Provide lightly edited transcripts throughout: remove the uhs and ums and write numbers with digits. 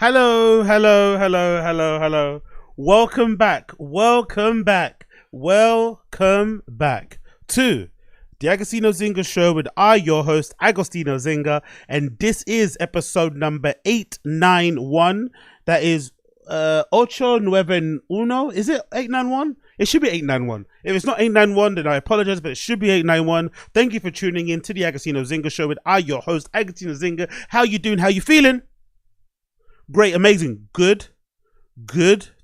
Hello, hello, hello, hello, hello. Welcome back, welcome back, welcome back to the Agostino Zinga Show with your host, Agostino Zinga, and this is episode number 891. That is Ocho Nueve Uno. Is it 891? It should be 891. If it's not 891, then I apologize, but it should be 891. Thank you for tuning in to the Agostino Zinga Show with your host, Agostino Zinga. How you doing? How you feeling? Great, amazing, good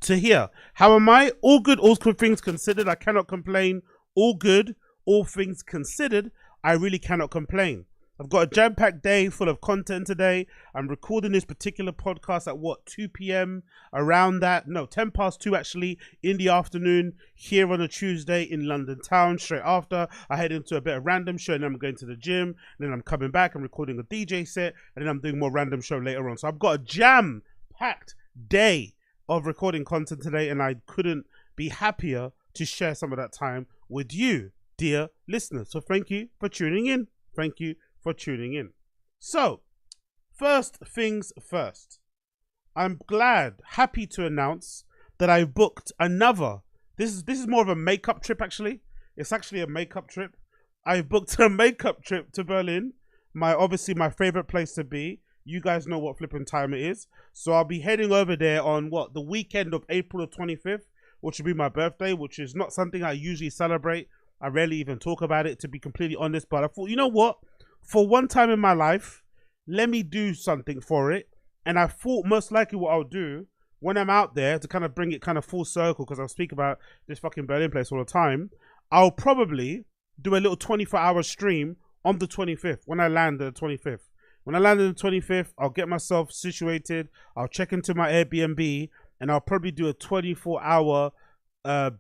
to hear. How am I? All good, all things considered. I cannot complain. All good, all things considered. I really cannot complain. I've got a jam-packed day full of content today. I'm recording this particular podcast at 2 p.m. around that. No, 10 past 2 actually in the afternoon here on a Tuesday in London town. Straight after, I head into a bit of random show and then I'm going to the gym. And then I'm coming back and recording a DJ set. And then I'm doing more random show later on. So I've got a jam-packed day of recording content today. And I couldn't be happier to share some of that time with you, dear listeners. So thank you for tuning in. Thank you for tuning in. So, first things first. I'm happy to announce that I've booked another. This is more of a makeup trip actually. It's actually a makeup trip. I've booked a makeup trip to Berlin. Obviously my favorite place to be. You guys know what flipping time it is. So I'll be heading over there on the weekend of April the 25th, which will be my birthday, which is not something I usually celebrate. I rarely even talk about it, to be completely honest, but I thought, you know what? For one time in my life, let me do something for it. And I thought most likely what I'll do when I'm out there, to kind of bring it kind of full circle, because I'll speak about this fucking Berlin place all the time, I'll probably do a little 24-hour stream on the 25th, when I land on the 25th. When I land on the 25th, I'll get myself situated, I'll check into my Airbnb, and I'll probably do a 24-hour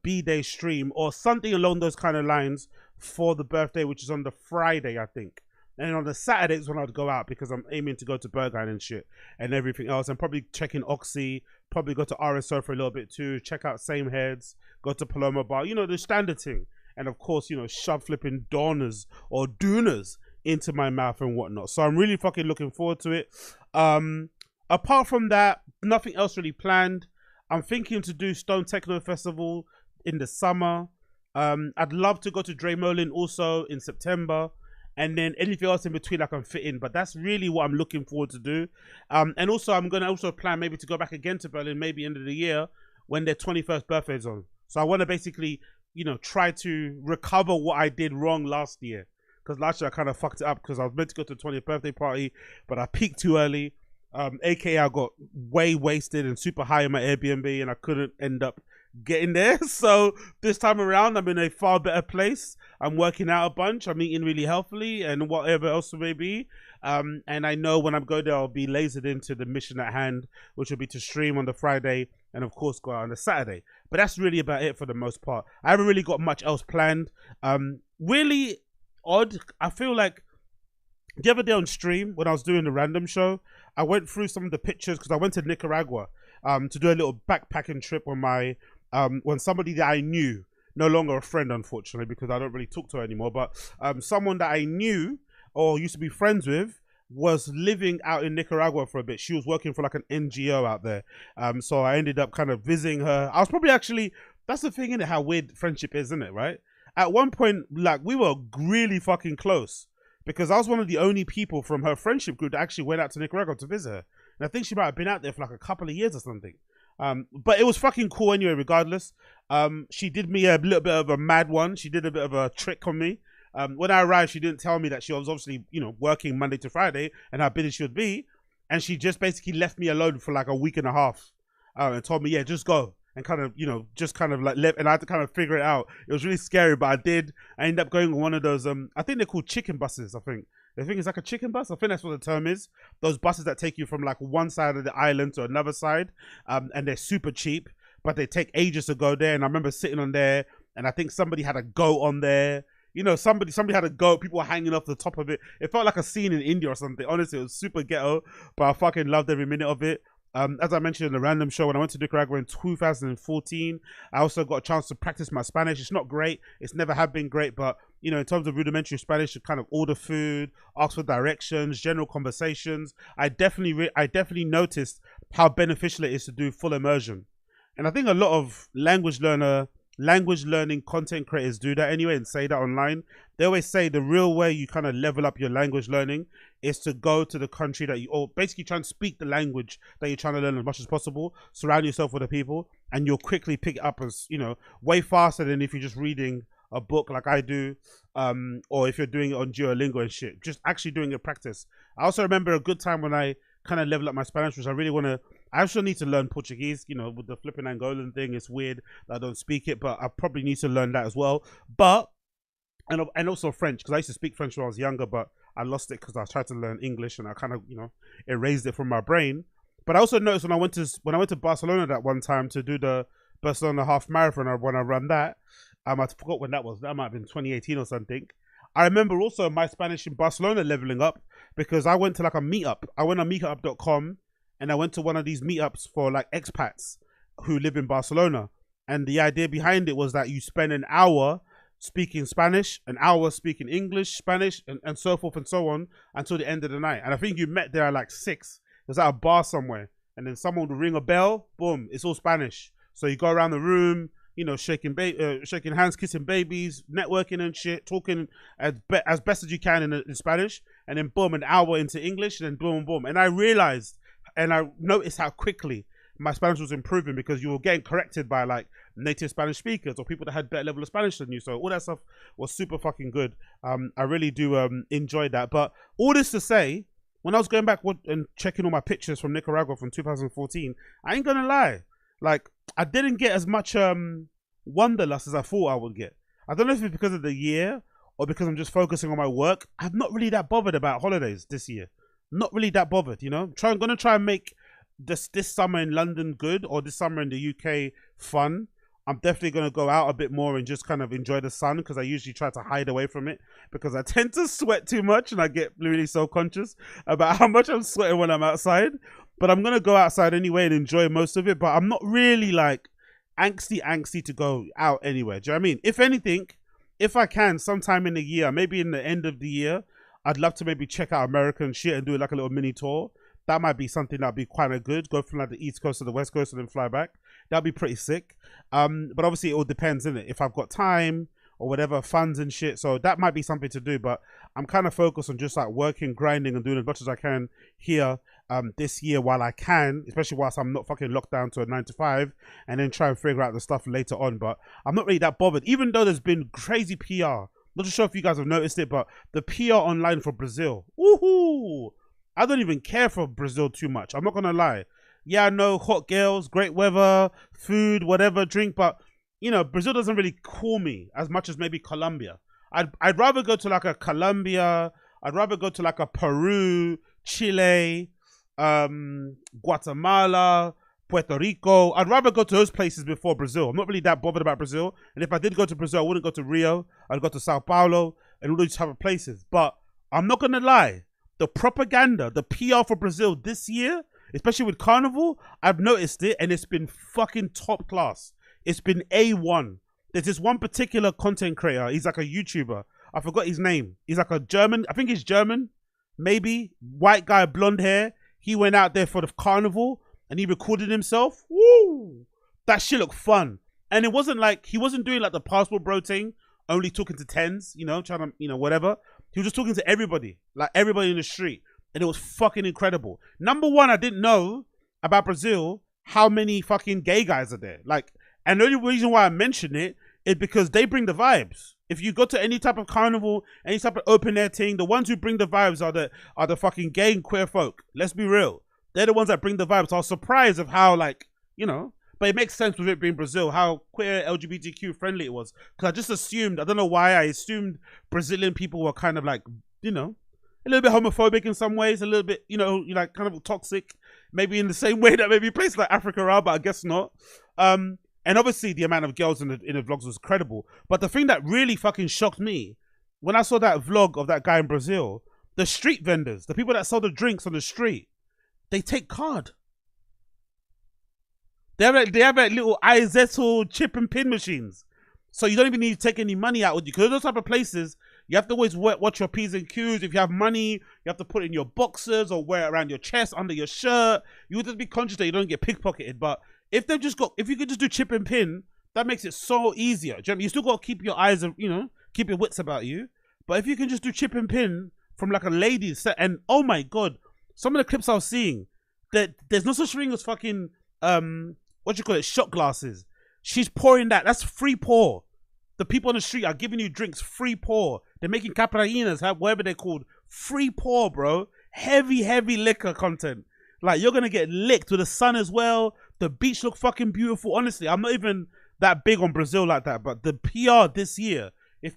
B-day stream or something along those kind of lines for the birthday, which is on the Friday, I think. And on the Saturdays when I'd go out, because I'm aiming to go to Berghain and shit and everything else. I'm probably checking Oxy, probably go to RSO for a little bit too, check out Same Heads, go to Paloma Bar, you know, the standard thing. And of course, you know, shove flipping doners or dooners into my mouth and whatnot. So I'm really fucking looking forward to it. Apart from that, nothing else really planned. I'm thinking to do Stone Techno Festival in the summer. I'd love to go to Dremolin also in September. And then anything else in between I can fit in. But that's really what I'm looking forward to do. And also, I'm going to also plan maybe to go back again to Berlin, maybe end of the year, when their 21st birthday is on. So I want to basically, you know, try to recover what I did wrong last year. Because last year I kind of fucked it up because I was meant to go to the 20th birthday party, but I peaked too early. AKA I got way wasted and super high in my Airbnb and I couldn't end up getting there. So this time around I'm in a far better place. I'm working out a bunch, I'm eating really healthily and whatever else it may be, and I know when I'm going there I'll be lasered into the mission at hand, which will be to stream on the Friday and of course go out on the Saturday. But that's really about it for the most part. I haven't really got much else planned. Really odd, I feel like the other day on stream when I was doing the random show, I went through some of the pictures because I went to Nicaragua to do a little backpacking trip when when somebody that I knew, no longer a friend unfortunately because I don't really talk to her anymore, but someone that I knew or used to be friends with was living out in Nicaragua for a bit. She was working for like an NGO out there. So I ended up kind of visiting her. I was probably actually, that's the thing, isn't it, how weird friendship is, isn't it, right? At one point, like, we were really fucking close because I was one of the only people from her friendship group that actually went out to Nicaragua to visit her. And I think she might have been out there for like a couple of years or something. But it was fucking cool anyway, regardless. She did me a little bit of a mad one. She did a bit of a trick on me. When I arrived, she didn't tell me that she was obviously, you know, working Monday to Friday and how busy she would be. And she just basically left me alone for like a week and a half and told me, yeah, just go. And kind of, you know, just kind of like left, and I had to kind of figure it out. It was really scary, but I did. I ended up going on one of those, I think they're called chicken buses, I think. I think it's like a chicken bus. I think that's what the term is. Those buses that take you from like one side of the island to another side. And they're super cheap, but they take ages to go there. And I remember sitting on there, and I think somebody had a goat on there. You know, somebody had a goat. People were hanging off the top of it. It felt like a scene in India or something. Honestly, it was super ghetto, but I fucking loved every minute of it. As I mentioned in the random show, when I went to Nicaragua in 2014, I also got a chance to practice my Spanish. It's not great. It's never have been great, but you know, in terms of rudimentary Spanish, to kind of order food, ask for directions, general conversations, I definitely noticed how beneficial it is to do full immersion. And I think a lot of language learning content creators do that anyway and say that online. They always say the real way you kind of level up your language learning is to go to the country that you, or basically try and speak the language that you're trying to learn as much as possible, surround yourself with the people, and you'll quickly pick it up as, you know, way faster than if you're just reading a book like I do, or if you're doing it on Duolingo and shit, just actually doing it practice. I also remember a good time when I kind of level up my Spanish, which I also need to learn Portuguese, you know, with the flipping Angolan thing. It's weird that I don't speak it, but I probably need to learn that as well. But, and also French, because I used to speak French when I was younger, but I lost it because I tried to learn English and I kind of, you know, erased it from my brain. But I also noticed when I went to Barcelona that one time to do the Barcelona half marathon, when I ran that, I forgot when that was. That might have been 2018 or something. I remember also my Spanish in Barcelona leveling up because I went to like a meetup. I went on meetup.com and I went to one of these meetups for like expats who live in Barcelona. And the idea behind it was that you spend an hour speaking Spanish, an hour speaking English, Spanish, and so forth and so on until the end of the night. And I think you met there at like 6. It was at a bar somewhere. And then someone would ring a bell, boom, it's all Spanish. So you go around the room, you know, shaking hands, kissing babies, networking and shit, talking as best as you can in Spanish. And then boom, an hour into English, and then boom, boom. And I realized, and I noticed how quickly my Spanish was improving because you were getting corrected by like native Spanish speakers or people that had better level of Spanish than you. So all that stuff was super fucking good. I really do enjoy that. But all this to say, when I was going back and checking all my pictures from Nicaragua from 2014, I ain't gonna lie, like I didn't get as much wanderlust as I thought I would get. I don't know if it's because of the year or because I'm just focusing on my work. I'm not really that bothered about holidays this year. Not really that bothered, you know. I'm gonna try and make this summer in London good, or this summer in the UK fun. I'm definitely going to go out a bit more and just kind of enjoy the sun, because I usually try to hide away from it because I tend to sweat too much and I get really self-conscious about how much I'm sweating when I'm outside. But I'm going to go outside anyway and enjoy most of it. But I'm not really like angsty to go out anywhere. Do you know what I mean? If anything, if I can, sometime in the year, maybe in the end of the year, I'd love to maybe check out American shit and do like a little mini tour. That might be something that'd be quite a good. Go from like the East Coast to the West Coast and then fly back. That'd be pretty sick. But obviously it all depends, innit? If I've got time or whatever, funds and shit. So that might be something to do. But I'm kind of focused on just like working, grinding and doing as much as I can here this year while I can, especially whilst I'm not fucking locked down to a 9 to 5, and then try and figure out the stuff later on. But I'm not really that bothered, even though there's been crazy PR. Not too sure if you guys have noticed it, but the PR online for Brazil, woohoo! I don't even care for Brazil too much. I'm not going to lie. Yeah, I know hot girls, great weather, food, whatever, drink. But, you know, Brazil doesn't really call me as much as maybe Colombia. I'd rather go to like a Colombia. I'd rather go to like a Peru, Chile, Guatemala, Puerto Rico. I'd rather go to those places before Brazil. I'm not really that bothered about Brazil. And if I did go to Brazil, I wouldn't go to Rio. I'd go to Sao Paulo and all these type of places. But I'm not going to lie. The propaganda, the PR for Brazil this year, especially with Carnival, I've noticed it, and it's been fucking top class. It's been A1. There's this one particular content creator. He's like a YouTuber. I forgot his name. He's like a German. I think he's German, maybe. White guy, blonde hair. He went out there for the Carnival, and he recorded himself. Woo! That shit looked fun. And it wasn't like, he wasn't doing like the passport bro thing, only talking to tens, you know, trying to, you know, whatever. He was just talking to everybody, like everybody in the street. And it was fucking incredible. Number one, I didn't know about Brazil how many fucking gay guys are there. Like, and the only reason why I mention it is because they bring the vibes. If you go to any type of carnival, any type of open air thing, the ones who bring the vibes are the fucking gay and queer folk. Let's be real. They're the ones that bring the vibes. So I was surprised of how, like, you know, but it makes sense with it being Brazil, how queer LGBTQ friendly it was. Because I just assumed, I don't know why, I assumed Brazilian people were kind of like, you know, a little bit homophobic in some ways, a little bit, you know, like kind of toxic, maybe in the same way that maybe places like Africa are, but I guess not. And obviously the amount of girls in the vlogs was credible. But the thing that really fucking shocked me, when I saw that vlog of that guy in Brazil, the street vendors, the people that sell the drinks on the street, they take card. They have like little Izettle chip and pin machines. So you don't even need to take any money out with you. Because those type of places, you have to always watch your P's and Q's. If you have money, you have to put it in your boxers or wear it around your chest, under your shirt. You would just be conscious that you don't get pickpocketed. But if you could just do chip and pin, that makes it so easier. Do you know what I mean? You still got to keep your eyes, keep your wits about you. But if you can just do chip and pin from like a lady's set, and oh my God, some of the clips I was seeing, that there's no such thing as fucking, shot glasses. She's pouring that. That's free pour. The people on the street are giving you drinks, free pour. They're making caparainas, whatever they're called. Free pour, bro. Heavy, heavy liquor content. Like, you're going to get licked with the sun as well. The beach look fucking beautiful. Honestly, I'm not even that big on Brazil like that. But the PR this year, if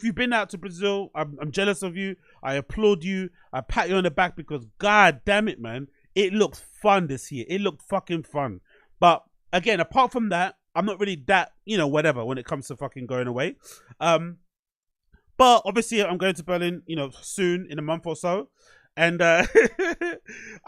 you've been out to Brazil, I'm jealous of you. I applaud you. I pat you on the back because, god damn it, man. It looked fun this year. It looked fucking fun. But, again, apart from that, I'm not really that, whatever when it comes to fucking going away. But obviously I'm going to Berlin, soon in a month or so. And I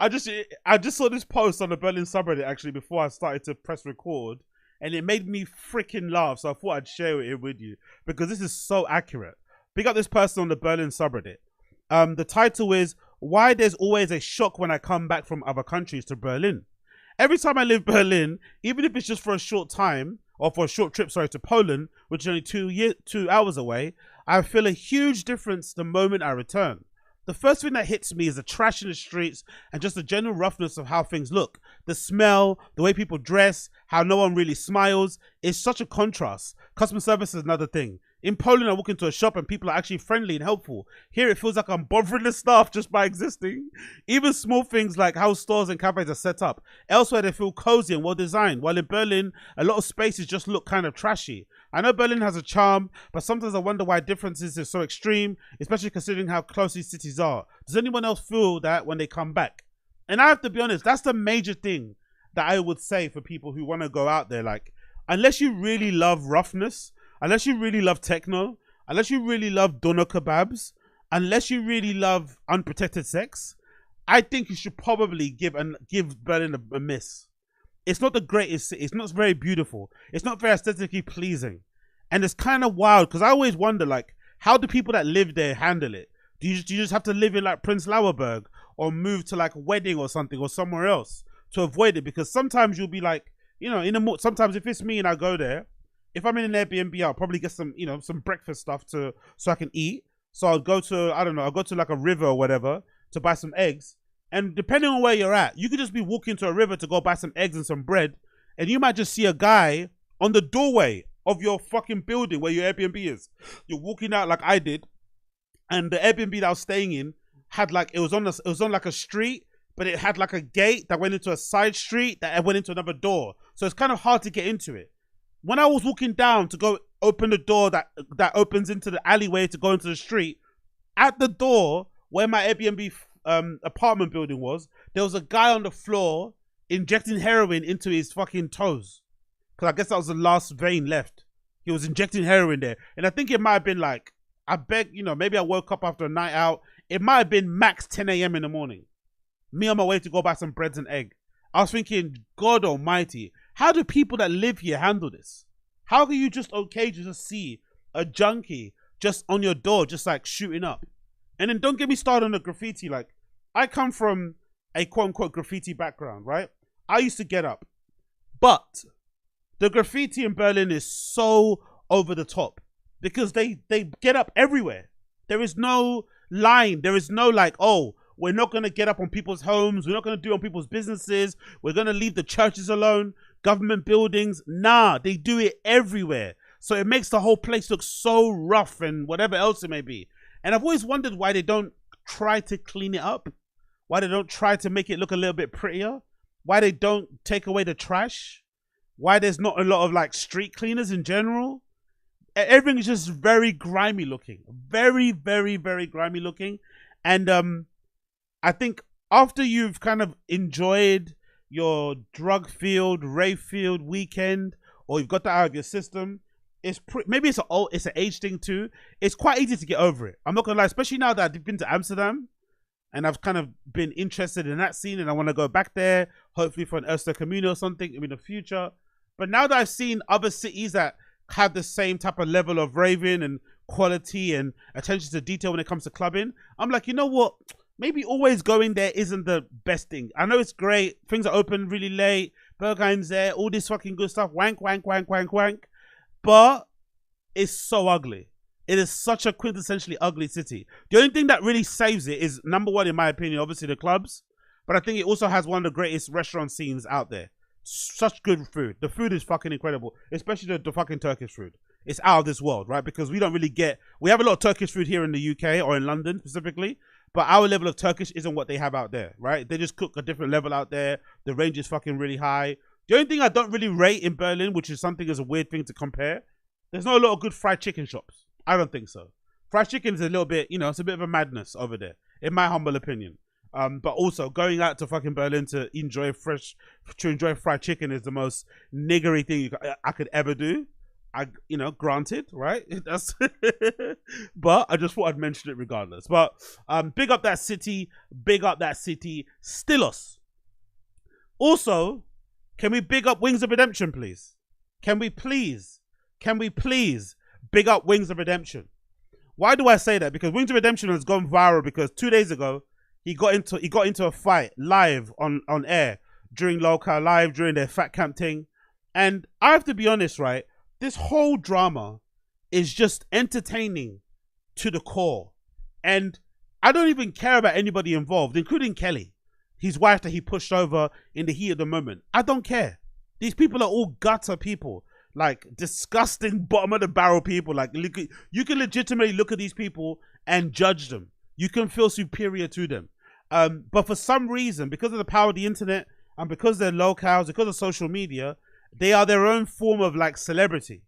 just saw this post on the Berlin subreddit actually before I started to press record. And it made me freaking laugh. So I thought I'd share it with you because this is so accurate. Big up this person on the Berlin subreddit. The title is, "Why There's Always a Shock When I Come Back from Other Countries to Berlin." Every time I leave Berlin, even if it's just for a short time, or for a short trip, to Poland, which is only 2 hours away, I feel a huge difference the moment I return. The first thing that hits me is the trash in the streets and just the general roughness of how things look. The smell, the way people dress, how no one really smiles. It's such a contrast. Customer service is another thing. In Poland, I walk into a shop and people are actually friendly and helpful. Here, it feels like I'm bothering the staff just by existing. Even small things like how stores and cafes are set up. Elsewhere, they feel cozy and well-designed, while in Berlin, a lot of spaces just look kind of trashy. I know Berlin has a charm, but sometimes I wonder why differences are so extreme, especially considering how close these cities are. Does anyone else feel that when they come back? And I have to be honest, that's the major thing that I would say for people who want to go out there. Like, unless you really love roughness, unless you really love techno, unless you really love doner kebabs, unless you really love unprotected sex, I think you should probably give Berlin a miss. It's not the greatest city. It's not very beautiful. It's not very aesthetically pleasing. And it's kind of wild because I always wonder, like, how do people that live there handle it? Do you just have to live in like Prince Lauerberg or move to like a wedding or something or somewhere else to avoid it? Because sometimes you'll be like, sometimes if it's me and I go there, if I'm in an Airbnb, I'll probably get some, some breakfast stuff so I can eat. So I'll go to, I'll go to like a river or whatever to buy some eggs. And depending on where you're at, you could just be walking to a river to go buy some eggs and some bread. And you might just see a guy on the doorway of your fucking building where your Airbnb is. You're walking out like I did. And the Airbnb that I was staying in had like, it was on like a street, but it had like a gate that went into a side street that went into another door. So it's kind of hard to get into it. When I was walking down to go open the door that opens into the alleyway to go into the street, at the door where my Airbnb apartment building was, there was a guy on the floor injecting heroin into his fucking toes. Because I guess that was the last vein left. He was injecting heroin there. And I think it might have been like, maybe I woke up after a night out. It might have been max 10 a.m. in the morning. Me on my way to go buy some breads and egg. I was thinking, God almighty, how do people that live here handle this? How are you just okay to just see a junkie just on your door, just like shooting up? And then don't get me started on the graffiti. Like, I come from a quote-unquote graffiti background, right? I used to get up. But the graffiti in Berlin is so over the top because they get up everywhere. There is no line. There is no like, oh, we're not going to get up on people's homes. We're not going to do it on people's businesses. We're going to leave the churches alone, government buildings. Nah, they do it everywhere. So it makes the whole place look so rough and whatever else it may be. And I've always wondered why they don't try to clean it up. Why they don't try to make it look a little bit prettier. Why they don't take away the trash. Why there's not a lot of like street cleaners in general. Everything is just very grimy looking. Very, very, very grimy looking. And I think after you've kind of enjoyed your drug-filled, rave-filled weekend, or you've got that out of your system, maybe it's an age thing too. It's quite easy to get over it. I'm not gonna lie, especially now that I've been to Amsterdam. and I've kind of been interested in that scene, and I want to go back there, hopefully for an Erster Communio or something in the future. But now that I've seen other cities that have the same type of level of raving and quality and attention to detail when it comes to clubbing, I'm like, you know what? Maybe always going there isn't the best thing. I know it's great. Things are open really late. Bergheim's there. All this fucking good stuff. Wank, wank, wank, wank, wank. But it's so ugly. It is such a quintessentially ugly city. The only thing that really saves it is, number one, in my opinion, obviously the clubs. But I think it also has one of the greatest restaurant scenes out there. Such good food. The food is fucking incredible. Especially the fucking Turkish food. It's out of this world, right? Because we don't really get... We have a lot of Turkish food here in the UK or in London specifically. But our level of Turkish isn't what they have out there, right? They just cook a different level out there. The range is fucking really high. The only thing I don't really rate in Berlin, which is something as a weird thing to compare, there's not a lot of good fried chicken shops. I don't think so. Fried chicken is a little bit, you know, it's a bit of a madness over there, in my humble opinion. But also going out to fucking Berlin to enjoy fried chicken is the most niggery thing I could ever do. You know, granted, right? That's but I just thought I'd mention it regardless. But big up that city, Stilos. Also, can we big up Wings of Redemption, please? Can we please big up Wings of Redemption? Why do I say that? Because Wings of Redemption has gone viral because 2 days ago he got into a fight live on air during Local Live during their Fat Camp thing, and I have to be honest, right? This whole drama is just entertaining to the core. And I don't even care about anybody involved, including Kelly, his wife that he pushed over in the heat of the moment. I don't care. These people are all gutter people, like disgusting bottom of the barrel people. Like you can legitimately look at these people and judge them. You can feel superior to them. But for some reason, because of the power of the internet and because they're locals, because of social media, they are their own form of like celebrity.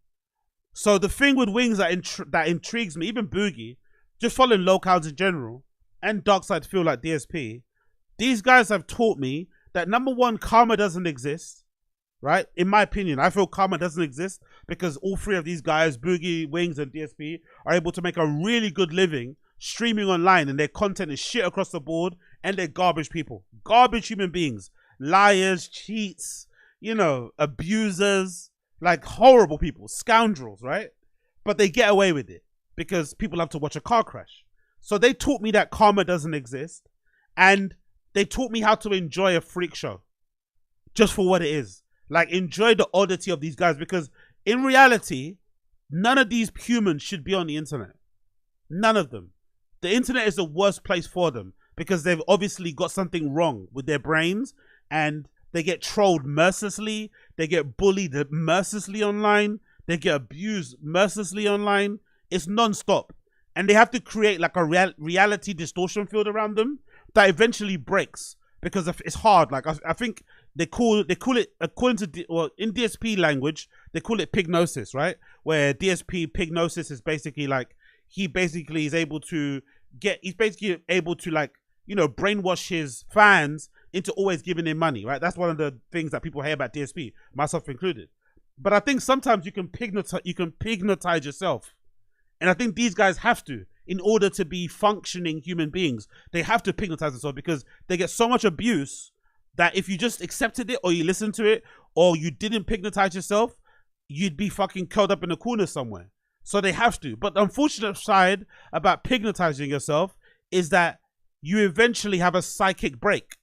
So the thing with Wings that intrigues me, even Boogie, just following locals in general, and Darkside feel like DSP, these guys have taught me that number one, karma doesn't exist, right? In my opinion, I feel karma doesn't exist because all three of these guys, Boogie, Wings, and DSP, are able to make a really good living streaming online, and their content is shit across the board, and they're garbage people, garbage human beings, liars, cheats, you know, abusers, like horrible people, scoundrels, right? But they get away with it because people have to watch a car crash. So they taught me that karma doesn't exist, and they taught me how to enjoy a freak show just for what it is. Like, enjoy the oddity of these guys, because in reality, none of these humans should be on the internet. None of them. The internet is the worst place for them because they've obviously got something wrong with their brains, and they get trolled mercilessly. They get bullied mercilessly online. They get abused mercilessly online. It's non-stop. And they have to create like a reality distortion field around them that eventually breaks because it's hard. Like I think they call it, according to in DSP language, they call it pignosis, right? Where DSP pignosis is basically like he's basically able to like, you know, brainwash his fans into always giving him money, right? That's one of the things that people hate about DSP, myself included. But I think sometimes you can pignotize yourself. And I think these guys have to, in order to be functioning human beings, they have to pignotize themselves because they get so much abuse that if you just accepted it or you listened to it or you didn't pignotize yourself, you'd be fucking curled up in a corner somewhere. So they have to. But the unfortunate side about pignotizing yourself is that you eventually have a psychic break.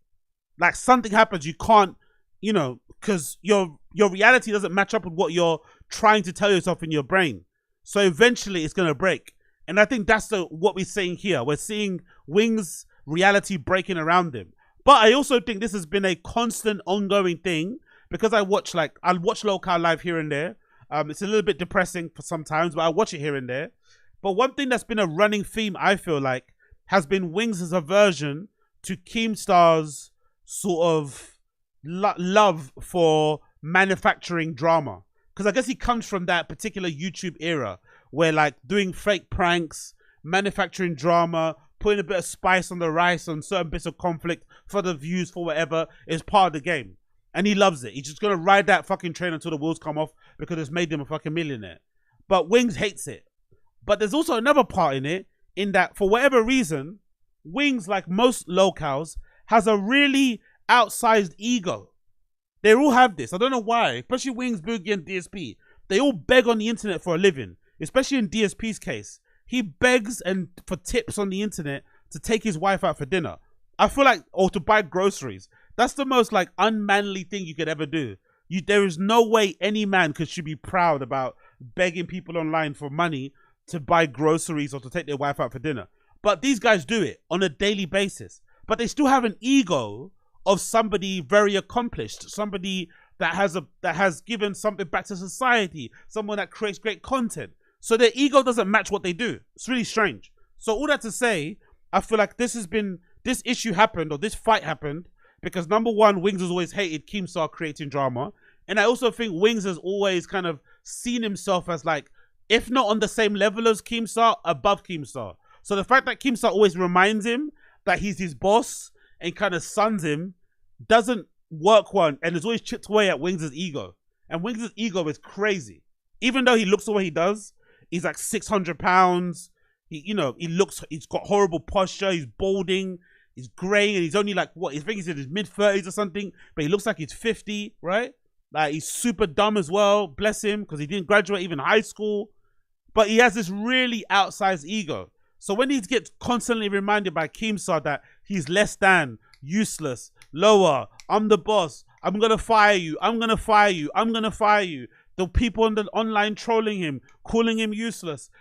Like something happens, you can't, you know, because your reality doesn't match up with what you're trying to tell yourself in your brain. So eventually it's going to break. And I think that's what we're seeing here. We're seeing Wings' reality breaking around him. But I also think this has been a constant ongoing thing because I'll watch Local Live here and there. It's a little bit depressing for sometimes, but I watch it here and there. But one thing that's been a running theme, I feel like, has been Wings' aversion to Keemstar's sort of love for manufacturing drama. Because I guess he comes from that particular YouTube era where like doing fake pranks, manufacturing drama, putting a bit of spice on the rice on certain bits of conflict for the views, for whatever, is part of the game. And he loves it. He's just going to ride that fucking train until the wheels come off because it's made him a fucking millionaire. But Wings hates it. But there's also another part in it, in that for whatever reason, Wings, like most locals, has a really outsized ego. They all have this. I don't know why. Especially Wings, Boogie, and DSP. They all beg on the internet for a living. Especially in DSP's case. He begs and for tips on the internet to take his wife out for dinner. I feel like, or to buy groceries. That's the most like unmanly thing you could ever do. There is no way any man should be proud about begging people online for money to buy groceries or to take their wife out for dinner. But these guys do it on a daily basis. But they still have an ego of somebody very accomplished, somebody that has given something back to society, someone that creates great content. So their ego doesn't match what they do. It's really strange. So all that to say, I feel like this issue happened, or this fight happened, because number one, Wings has always hated Keemstar creating drama. And I also think Wings has always kind of seen himself as like, if not on the same level as Keemstar, above Keemstar. So the fact that Keemstar always reminds him that he's his boss and kind of suns him doesn't work one, and has always chipped away at Wings' ego. And Wings' ego is crazy. Even though he looks the way he does, he's like 600 pounds. He's got horrible posture. He's balding. He's graying, and he's only like, what? I think he's in his mid-30s or something, but he looks like he's 50, right? Like, he's super dumb as well, bless him, because he didn't graduate even high school. But he has this really outsized ego. So when he gets constantly reminded by Keemstar that he's less than, useless, lower, I'm the boss, I'm gonna fire you, I'm gonna fire you, I'm gonna fire you. The people on the online trolling him, calling him useless.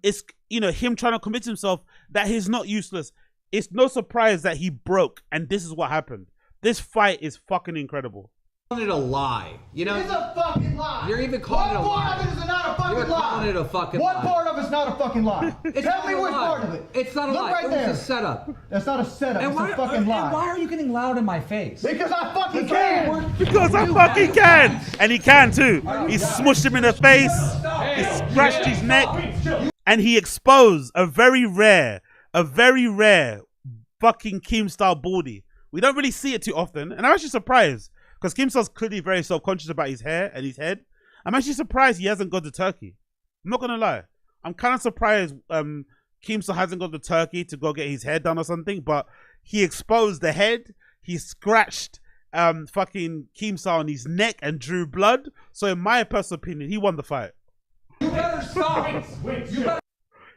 It's, him trying to convince himself that he's not useless. It's no surprise that he broke, and this is what happened. This fight is fucking incredible. Calling it a lie. You know, it's a fucking lie. You're even calling it a lie. What part of it is not a fucking lie? You're calling it a fucking what lie. What part of it's not a fucking lie? Tell me which part of it. It's not a Look lie. right there. It's a setup. That's not a setup. And it's a fucking lie. And why are you getting loud in my face? Because I fucking can. Because I fucking can. And he can too. He smushed him in the face. He scratched his neck. And he exposed a very rare fucking Keemstar baldy. We don't really see it too often. And I'm actually surprised, because Keemstar's clearly very self-conscious about his hair and his head. I'm actually surprised he hasn't gone to Turkey. I'm not gonna lie. I'm kind of surprised Keemstar hasn't gone to Turkey to go get his hair done or something, but he exposed the head, he scratched fucking Keemstar on his neck and drew blood. So in my personal opinion, he won the fight. You better stop.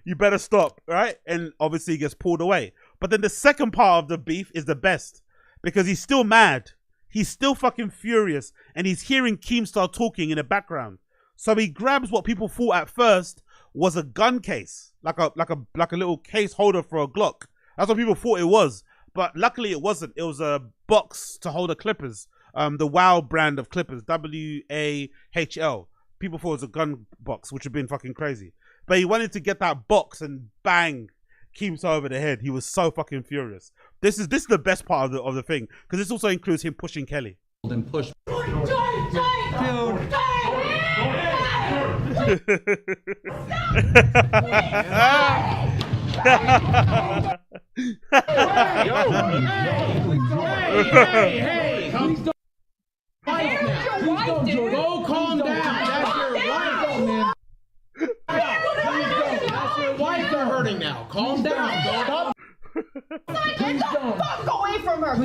You better stop, right? And obviously he gets pulled away. But then the second part of the beef is the best, because he's still mad. He's still fucking furious, and he's hearing Keemstar talking in the background. So he grabs what people thought at first was a gun case, like a little case holder for a Glock. That's what people thought it was, but luckily it wasn't. It was a box to hold the clippers, the WOW brand of clippers, WAHL. People thought it was a gun box, which would have been fucking crazy. But he wanted to get that box and bang Keemstar over the head. He was so fucking furious. This is the best part of the thing, because this also includes him pushing Kelly. And push. Hey, go calm down. That's your wife, man. That's your wife they're hurting now. Calm down, dog. Get the fuck away from her.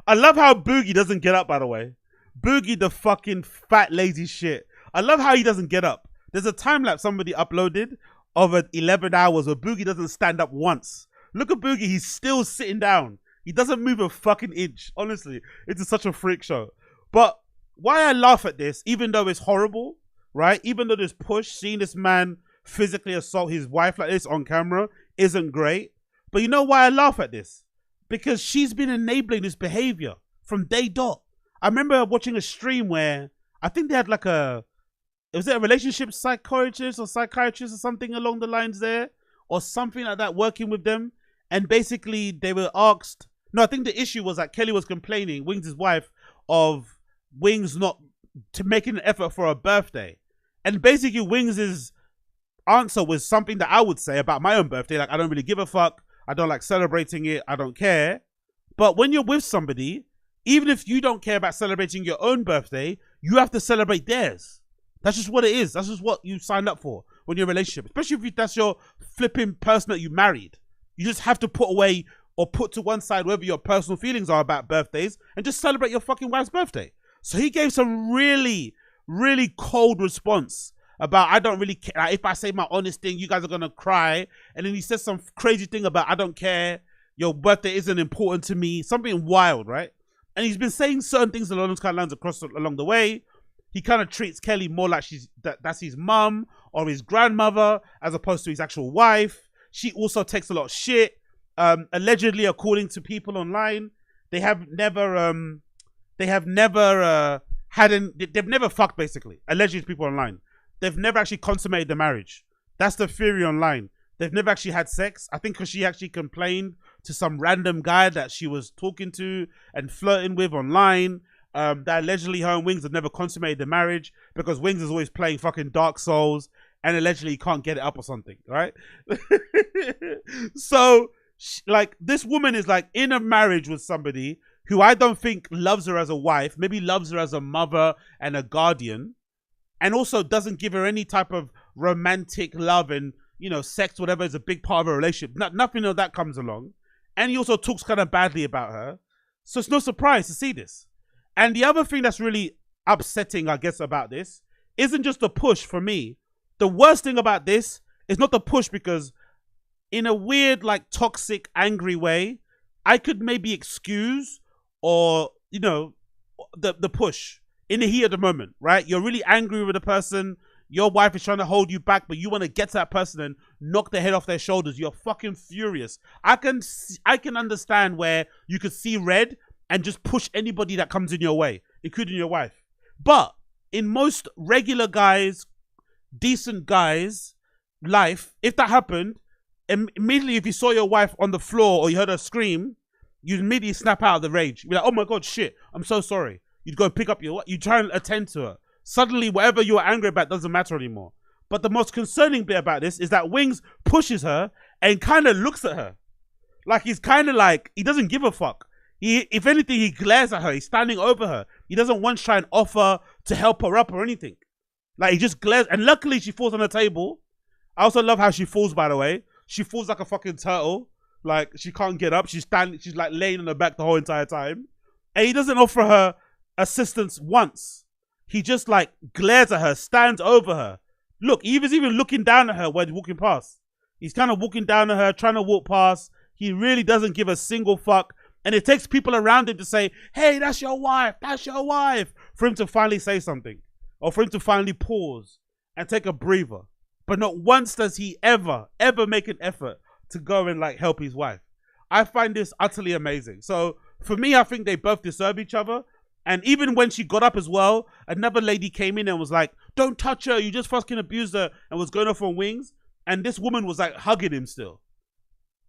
I love how Boogie doesn't get up, by the way. Boogie, the fucking fat, lazy shit. I love how he doesn't get up. There's a time lapse somebody uploaded of 11 hours where Boogie doesn't stand up once. Look at Boogie, he's still sitting down. He doesn't move a fucking inch. Honestly, it's such a freak show. But why I laugh at this, even though it's horrible, right? Even though this push, seeing this man physically assault his wife like this on camera isn't great. But you know why I laugh at this? Because she's been enabling this behavior from day dot. I remember watching a stream where I think they had like was it a relationship psychologist or psychiatrist or something along the lines there, or something like that, working with them. And basically they were asked, no, I think the issue was that Kelly was complaining, Wings' wife, of Wings not making an effort for her birthday. And basically Wings' answer was something that I would say about my own birthday. Like, I don't really give a fuck. I don't like celebrating it. I don't care. But when you're with somebody, even if you don't care about celebrating your own birthday, you have to celebrate theirs. That's just what it is. That's just what you signed up for when you're in a relationship. Especially if that's your flipping person that you married. You just have to put away or put to one side whatever your personal feelings are about birthdays and just celebrate your fucking wife's birthday. So he gave some really, really cold response about, I don't really care. Like, if I say my honest thing, you guys are going to cry. And then he says some crazy thing about, I don't care. Your birthday isn't important to me. Something wild, right? And he's been saying certain things along those kind of lines along the way. He kind of treats Kelly more like that's his mum or his grandmother as opposed to his actual wife. She also takes a lot of shit. Allegedly, according to people online, they've never fucked, basically. Allegedly to people online. They've never actually consummated the marriage. That's the theory online. They've never actually had sex. I think because she actually complained to some random guy that she was talking to and flirting with online. That allegedly her and Wings have never consummated the marriage because Wings is always playing fucking Dark Souls and allegedly he can't get it up or something, right? So, like, this woman is like in a marriage with somebody who I don't think loves her as a wife, maybe loves her as a mother and a guardian, and also doesn't give her any type of romantic love and, you know, sex, whatever, is a big part of a relationship. Nothing of that comes along. And he also talks kind of badly about her. So it's no surprise to see this. And the other thing that's really upsetting, I guess, about this isn't just the push for me. The worst thing about this is not the push because in a weird, like, toxic, angry way, I could maybe excuse or, you know, the push in the heat of the moment, right? You're really angry with a person. Your wife is trying to hold you back, but you want to get to that person and knock their head off their shoulders. You're fucking furious. I can understand where you could see red and just push anybody that comes in your way, including your wife. But in most regular guys, decent guys' life, if that happened, immediately if you saw your wife on the floor or you heard her scream, you'd immediately snap out of the rage. You'd be like, oh my God, shit, I'm so sorry. You'd go and pick up you try and attend to her. Suddenly, whatever you were angry about doesn't matter anymore. But the most concerning bit about this is that Wings pushes her and kind of looks at her. Like, he's kind of like, he doesn't give a fuck. If anything, he glares at her. He's standing over her. He doesn't once try and offer to help her up or anything. Like, he just glares. And luckily, she falls on the table. I also love how she falls, by the way. She falls like a fucking turtle. Like, she can't get up. She's like laying on her back the whole entire time. And he doesn't offer her assistance once. He just like glares at her, stands over her. Look, he was even looking down at her when he's walking past. He's kind of walking down at her, trying to walk past. He really doesn't give a single fuck. And it takes people around him to say, hey, that's your wife, for him to finally say something. Or for him to finally pause and take a breather. But not once does he ever make an effort to go and like help his wife. I find this utterly amazing. So for me, I think they both deserve each other. And even when she got up as well, another lady came in and was like, don't touch her, you just fucking abused her, and was going off on Wings. And this woman was like hugging him still.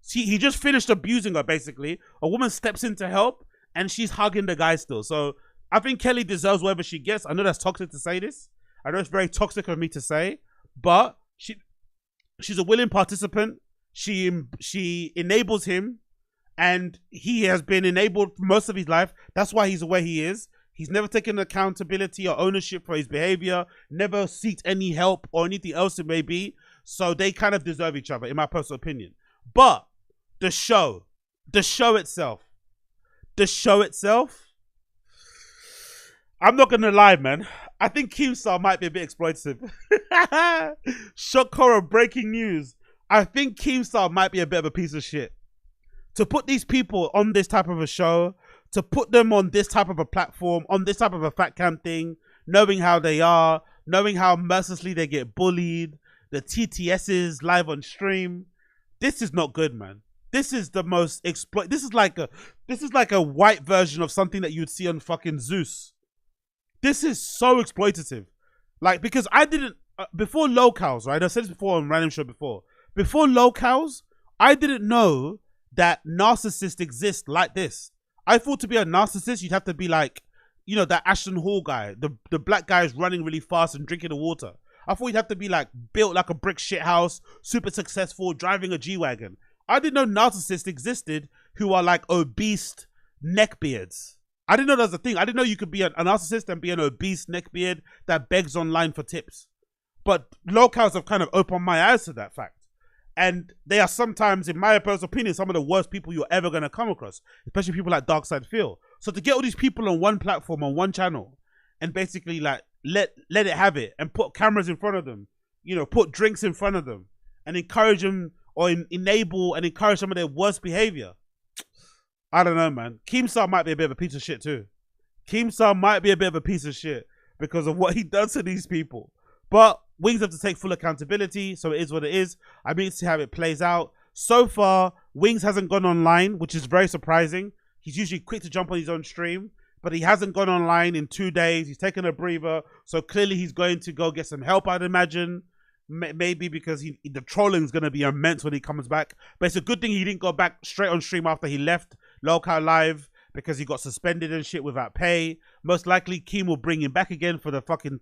He just finished abusing her, basically. A woman steps in to help, and she's hugging the guy still. So I think Kelly deserves whatever she gets. I know that's toxic to say this. I know it's very toxic of me to say, but she's a willing participant. She enables him, and he has been enabled most of his life. That's why he's the way he is. He's never taken accountability or ownership for his behavior, never sought any help or anything else it may be. So they kind of deserve each other, in my personal opinion. But the show itself, I'm not gonna lie, man. I think Keemstar might be a bit exploitative. Shock horror breaking news. I think Keemstar might be a bit of a piece of shit. To put these people on this type of a show, to put them on this type of a platform, on this type of a fat cam thing, knowing how they are, knowing how mercilessly they get bullied, the TTSs live on stream. This is not good, man. This is the most this is like a white version of something that you'd see on fucking Zeus. This is so exploitative. Like, because I didn't before locals, right? I said this before on Random Show before. Before locals, I didn't know that narcissists exist like this. I thought to be a narcissist, you'd have to be like, you know, that Ashton Hall guy, the black guy is running really fast and drinking the water. I thought you'd have to be like built like a brick shit house, super successful, driving a G-Wagon. I didn't know narcissists existed who are like obese neckbeards. I didn't know that was a thing. I didn't know you could be a narcissist and be an obese neckbeard that begs online for tips. But locals have kind of opened my eyes to that fact. And they are sometimes, in my personal opinion, some of the worst people you're ever going to come across, especially people like Darkside Phil. So to get all these people on one platform, on one channel, and basically like let it have it and put cameras in front of them, you know, put drinks in front of them and encourage them or enable and encourage some of their worst behavior. I don't know, man. Keemstar might be a bit of a piece of shit too. Keemstar might be a bit of a piece of shit because of what he does to these people. But Wings have to take full accountability, so it is what it is. I need to see how it plays out. So far, Wings hasn't gone online, which is very surprising. He's usually quick to jump on his own stream, but he hasn't gone online in 2 days. He's taken a breather, so clearly he's going to go get some help, I'd imagine. Maybe because the trolling is going to be immense when he comes back. But it's a good thing he didn't go back straight on stream after he left Local Live, because he got suspended and shit without pay. Most likely Keem will bring him back again for the fucking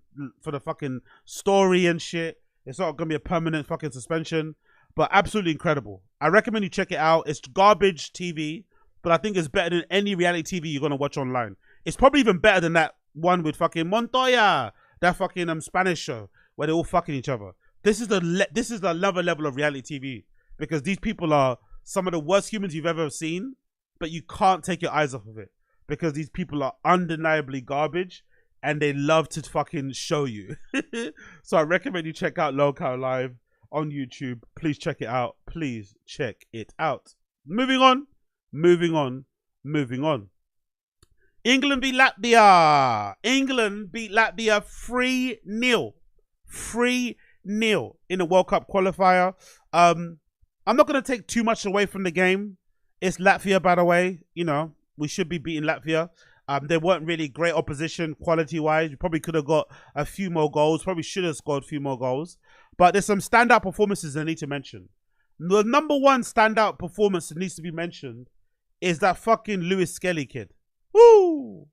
story and shit. It's not gonna be a permanent fucking suspension, but absolutely incredible. I recommend you check it out. It's garbage TV, but I think it's better than any reality TV you're gonna watch online. It's probably even better than that one with fucking Montoya, that fucking Spanish show where they're all fucking each other. This is the level of reality TV, because these people are some of the worst humans you've ever seen. But you can't take your eyes off of it because these people are undeniably garbage and they love to fucking show you. So I recommend you check out Local Live on YouTube. Please check it out. Please check it out. Moving on. England beat Latvia. England beat Latvia 3-0. 3-0 in the World Cup qualifier. I'm not going to take too much away from the game. It's Latvia, by the way. You know, we should be beating Latvia. They weren't really great opposition quality-wise. We probably could have got a few more goals. Probably should have scored a few more goals. But there's some standout performances I need to mention. The number one standout performance that needs to be mentioned is that fucking Loewe Skelly kid. Woo!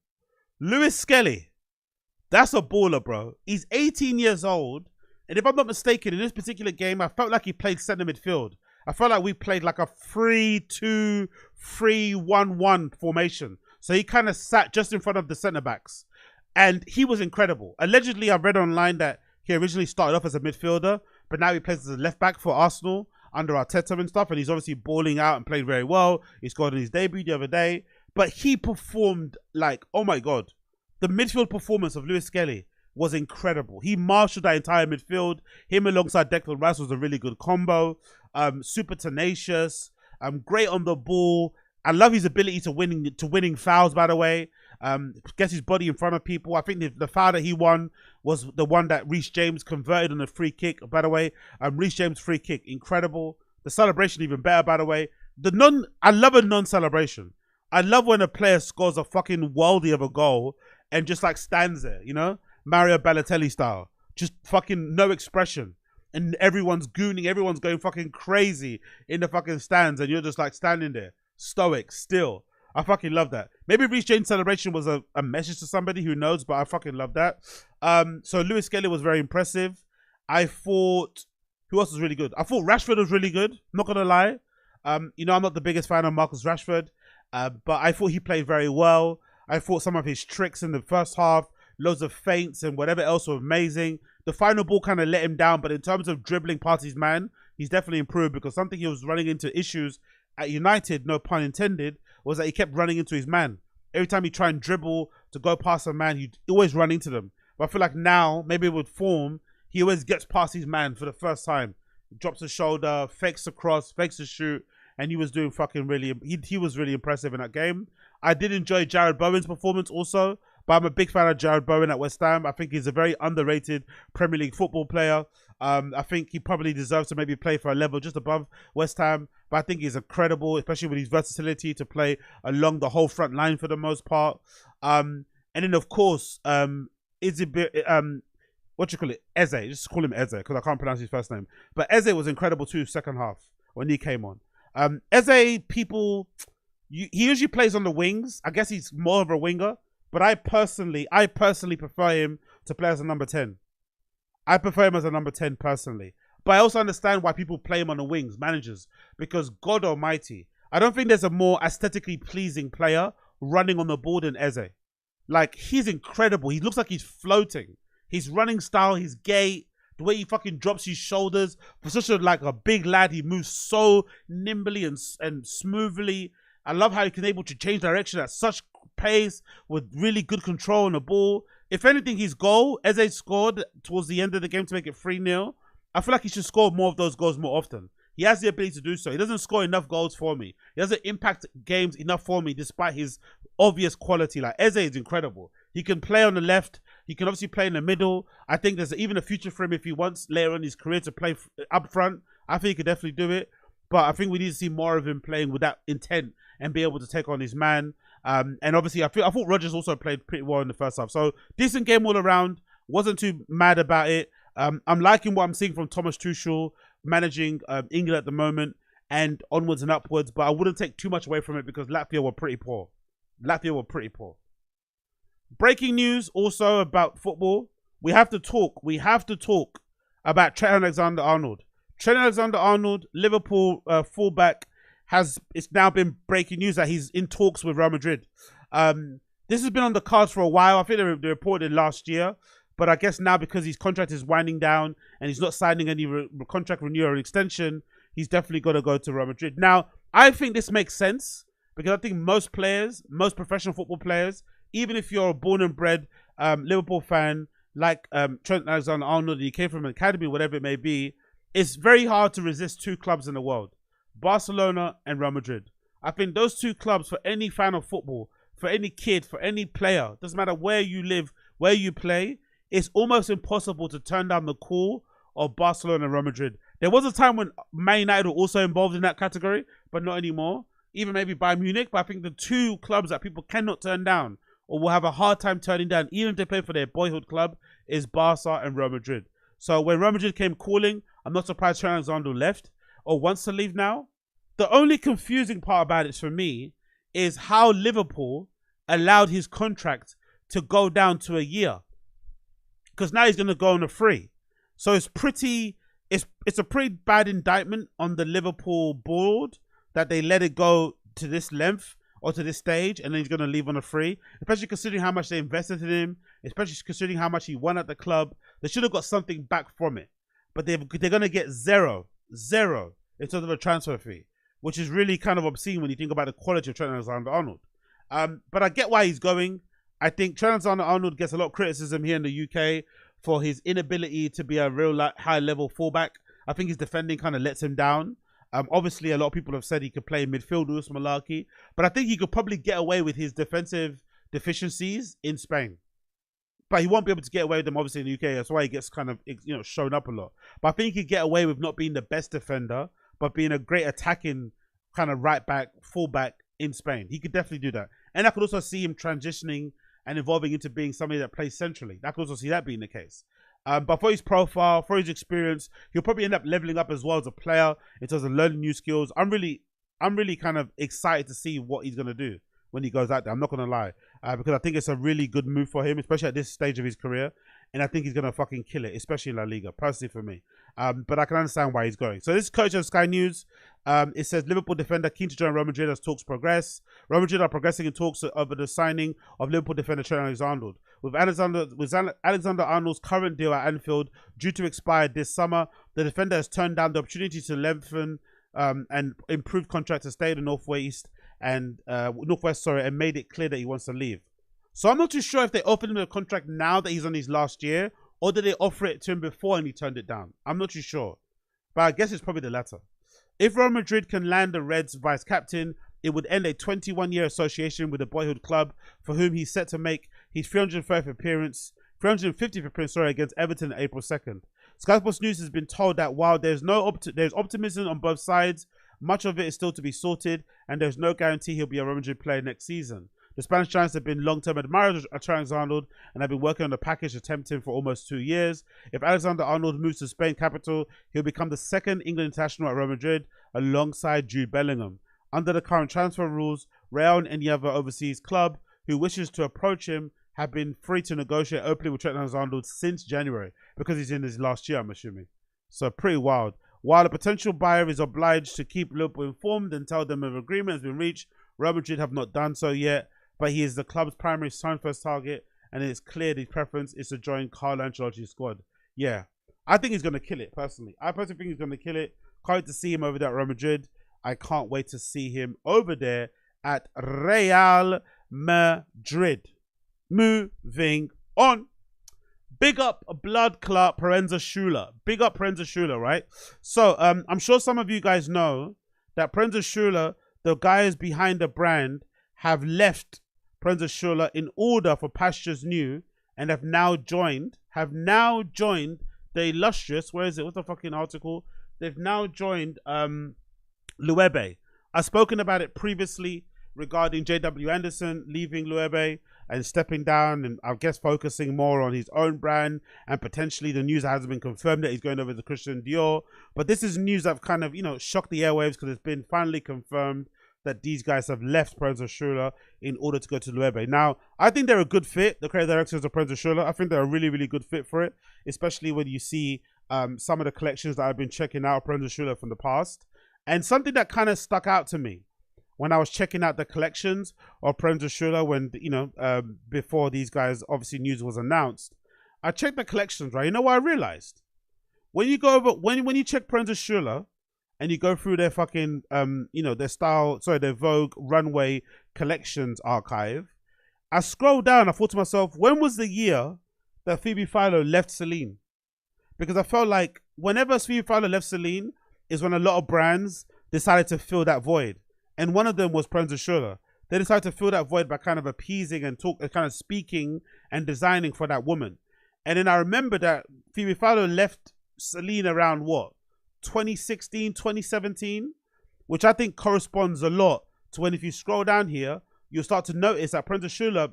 Loewe Skelly. That's a baller, bro. He's 18 years old. And if I'm not mistaken, in this particular game, I felt like he played centre midfield. I felt like we played like a 3-2-3-1-1 formation. So he kind of sat just in front of the centre-backs. And he was incredible. Allegedly, I've read online that he originally started off as a midfielder, but now he plays as a left-back for Arsenal under Arteta and stuff. And he's obviously balling out and played very well. He scored in his debut the other day. But he performed like, oh my God. The midfield performance of Loewe Skelly was incredible. He marshaled that entire midfield. Him alongside Declan Rice was a really good combo. Super tenacious. Great on the ball. I love his ability to winning fouls, by the way. Gets his body in front of people. I think the foul that he won was the one that Reece James converted on a free kick, by the way. Reece James free kick, incredible. The celebration even better, by the way. I love a non-celebration. I love when a player scores a fucking worldie of a goal and just like stands there, you know? Mario Balotelli style. Just fucking no expression. And everyone's gooning, everyone's going fucking crazy in the fucking stands, and you're just like standing there, stoic, still. I fucking love that. Maybe Reece James' celebration was a message to somebody, who knows, but I fucking love that. So Loewe Skelly was very impressive. I thought, who else was really good? I thought Rashford was really good, not gonna lie. You know, I'm not the biggest fan of Marcus Rashford, but I thought he played very well. I thought some of his tricks in the first half, loads of feints and whatever else were amazing. The final ball kind of let him down, but in terms of dribbling past his man, he's definitely improved, because something he was running into issues at United, no pun intended, was that he kept running into his man. Every time he tried and dribble to go past a man, he'd always run into them. But I feel like now, maybe with form, he always gets past his man for the first time. He drops his shoulder, fakes the cross, fakes the shoot, and he was doing fucking really, he was really impressive in that game. I did enjoy Jared Bowen's performance also, but I'm a big fan of Jared Bowen at West Ham. I think he's a very underrated Premier League football player. I think he probably deserves to maybe play for a level just above West Ham, but I think he's incredible, especially with his versatility to play along the whole front line for the most part. And then of course, Eze, just call him Eze because I can't pronounce his first name. But Eze was incredible too second half when he came on. Eze, he usually plays on the wings. I guess he's more of a winger. But I personally prefer him to play as a number 10. I prefer him as a number 10 personally. But I also understand why people play him on the wings, managers. Because God almighty, I don't think there's a more aesthetically pleasing player running on the ball than Eze. Like, he's incredible. He looks like he's floating. His running style, his gait, The way he fucking drops his shoulders for such a big lad, he moves so nimbly and smoothly. I love how he can able to change direction at such pace with really good control on the ball. If anything, his goal, Eze scored towards the end of the game to make it 3-0. I feel like he should score more of those goals more often. He has the ability to do so. He doesn't score enough goals for me. He doesn't impact games enough for me despite his obvious quality. Like, Eze is incredible. He can play on the left. He can obviously play in the middle. I think there's even a future for him if he wants later in his career to play up front. I think he could definitely do it. But I think we need to see more of him playing with that intent and be able to take on his man. And obviously, I thought Rodgers also played pretty well in the first half. So, decent game all around. Wasn't too mad about it. I'm liking what I'm seeing from Thomas Tuchel managing England at the moment and onwards and upwards. But I wouldn't take too much away from it because Latvia were pretty poor. Breaking news also about football. We have to talk about Trent Alexander-Arnold. Trent Alexander-Arnold, Liverpool fullback, it's now been breaking news that he's in talks with Real Madrid. This has been on the cards for a while. I think they reported last year, but I guess now because his contract is winding down and he's not signing any contract renewal or extension, he's definitely got to go to Real Madrid. Now, I think this makes sense because I think most players, most professional football players, even if you're a born and bred Liverpool fan like Trent Alexander-Arnold, he came from an academy, whatever it may be, it's very hard to resist two clubs in the world, Barcelona and Real Madrid. I think those two clubs, for any fan of football, for any kid, for any player, doesn't matter where you live, where you play, it's almost impossible to turn down the call of Barcelona and Real Madrid. There was a time when Man United were also involved in that category, but not anymore. Even maybe Bayern Munich, but I think the two clubs that people cannot turn down or will have a hard time turning down, even if they play for their boyhood club, is Barca and Real Madrid. So when Real Madrid came calling, I'm not surprised Trent Alexander left or wants to leave now. The only confusing part about it for me is how Liverpool allowed his contract to go down to a year. Because now he's going to go on a free. So it's a pretty bad indictment on the Liverpool board that they let it go to this length or to this stage and then he's going to leave on a free. Especially considering how much they invested in him. Especially considering how much he won at the club. They should have got something back from it. But they're going to get zero in terms of a transfer fee, which is really kind of obscene when you think about the quality of Trent Alexander-Arnold. But I get why he's going. I think Trent Alexander-Arnold gets a lot of criticism here in the UK for his inability to be a real high-level fullback. I think his defending kind of lets him down. Obviously, a lot of people have said he could play midfield with malarkey, but I think he could probably get away with his defensive deficiencies in Spain. But he won't be able to get away with them, obviously, in the UK. That's why he gets kind of, shown up a lot. But I think he could get away with not being the best defender, but being a great attacking kind of right back, fullback in Spain. He could definitely do that. And I could also see him transitioning and evolving into being somebody that plays centrally. I could also see that being the case. But for his profile, for his experience, he'll probably end up leveling up as well as a player in terms of learning new skills. I'm really kind of excited to see what he's going to do when he goes out there. I'm not going to lie. Because I think it's a really good move for him, especially at this stage of his career. And I think he's going to fucking kill it, especially in La Liga, personally for me. But I can understand why he's going. So this is coach of Sky News. It says Liverpool defender keen to join Real Madrid as talks progress. Real Madrid are progressing in talks over the signing of Liverpool defender Trent Alexander-Arnold. With Alexander-Arnold's current deal at Anfield due to expire this summer, the defender has turned down the opportunity to lengthen and improve contract to stay in the Northwest and made it clear that he wants to leave. So I'm not too sure if they offered him a contract now that he's on his last year, or did they offer it to him before and he turned it down? I'm not too sure, but I guess it's probably the latter. If Real Madrid can land the Reds vice captain, it would end a 21-year association with the boyhood club for whom he's set to make his 350th appearance against Everton on April 2nd. Sky Sports News has been told that while there's optimism on both sides, much of it is still to be sorted, and there's no guarantee he'll be a Real Madrid player next season. The Spanish Giants have been long-term admirers of Trent Alexander-Arnold and have been working on the package to tempt him for almost 2 years. If Alexander-Arnold moves to Spain capital, he'll become the second England international at Real Madrid alongside Jude Bellingham. Under the current transfer rules, Real and any other overseas club who wishes to approach him have been free to negotiate openly with Trent Alexander-Arnold since January, because he's in his last year, I'm assuming. So pretty wild. While a potential buyer is obliged to keep Liverpool informed and tell them an agreement has been reached, Real Madrid have not done so yet, but he is the club's primary first target, and it is clear his preference is to join Carlo Ancelotti's squad. Yeah, I think he's going to kill it, personally. I personally think he's going to kill it. Can't wait to see him over there at Real Madrid. I can't wait to see him over there at Real Madrid. Moving on. Big up Blood Clot Parenza Schuler. Big up Parenza Schuler, right? So I'm sure some of you guys know that Parenza Schuler, the guys behind the brand, have left Parenza Schuler in order for Pastures New and have now joined the illustrious, where is it? What's the fucking article? They've now joined Loewe. I've spoken about it previously regarding JW Anderson leaving Loewe and stepping down, and I guess focusing more on his own brand, and potentially the news hasn't been confirmed that he's going over to Christian Dior. But this is news that kind of, shocked the airwaves because it's been finally confirmed that these guys have left Parenza Schuler in order to go to Loewe. Now, I think they're a good fit, the creative directors of Parenza Schuler. I think they're a really, really good fit for it, especially when you see some of the collections that I've been checking out of Parenza Schuler from the past. And something that kind of stuck out to me when I was checking out the collections of Parenza Schuler when, before these guys, obviously news was announced, I checked the collections, right? You know what I realized? When you go over, when you check Parenza Schuler and you go through their fucking, their Vogue runway collections archive, I scrolled down, I thought to myself, when was the year that Phoebe Philo left Celine? Because I felt like whenever Phoebe Philo left Celine is when a lot of brands decided to fill that void. And one of them was Parenza Schuler. They decided to fill that void by kind of appeasing and kind of speaking and designing for that woman. And then I remember that Phoebe Philo left Celine around what? 2016, 2017? Which I think corresponds a lot to when, if you scroll down here, you'll start to notice that Parenza Schuler,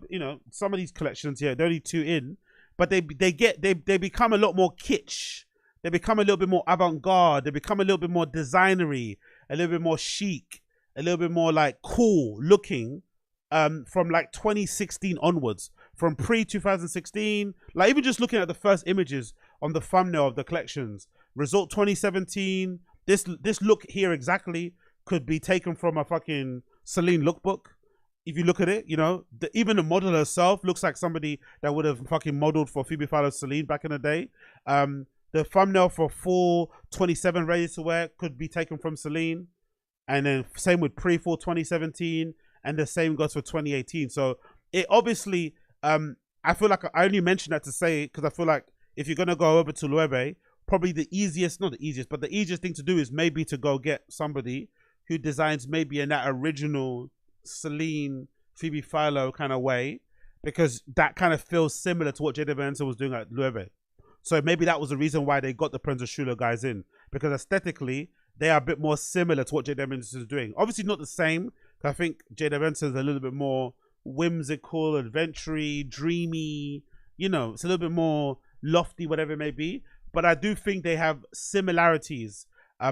some of these collections here, they're only 2 in, but they become a lot more kitsch. They become a little bit more avant-garde. They become a little bit more designery, a little bit more chic, a little bit more like cool looking from like 2016 onwards. From pre-2016, like even just looking at the first images on the thumbnail of the collections, Result 2017, this look here exactly could be taken from a fucking Celine lookbook. If you look at it, even the model herself looks like somebody that would have fucking modeled for Phoebe Philo Celine back in the day. The thumbnail for Fall 27 ready to wear could be taken from Celine. And then same with pre-Fall 2017. And the same goes for 2018. So it obviously, I feel like I only mentioned that to say, because I feel like if you're going to go over to Loewe, probably the easiest thing to do is maybe to go get somebody who designs maybe in that original Celine, Phoebe Philo kind of way, because that kind of feels similar to what JW Anderson was doing at Loewe. So maybe that was the reason why they got the Parenza Schuler guys in, because aesthetically they are a bit more similar to what JW Anderson is doing. Obviously not the same, because I think JW Anderson is a little bit more whimsical, adventure-y, dreamy, it's a little bit more lofty, whatever it may be. But I do think they have similarities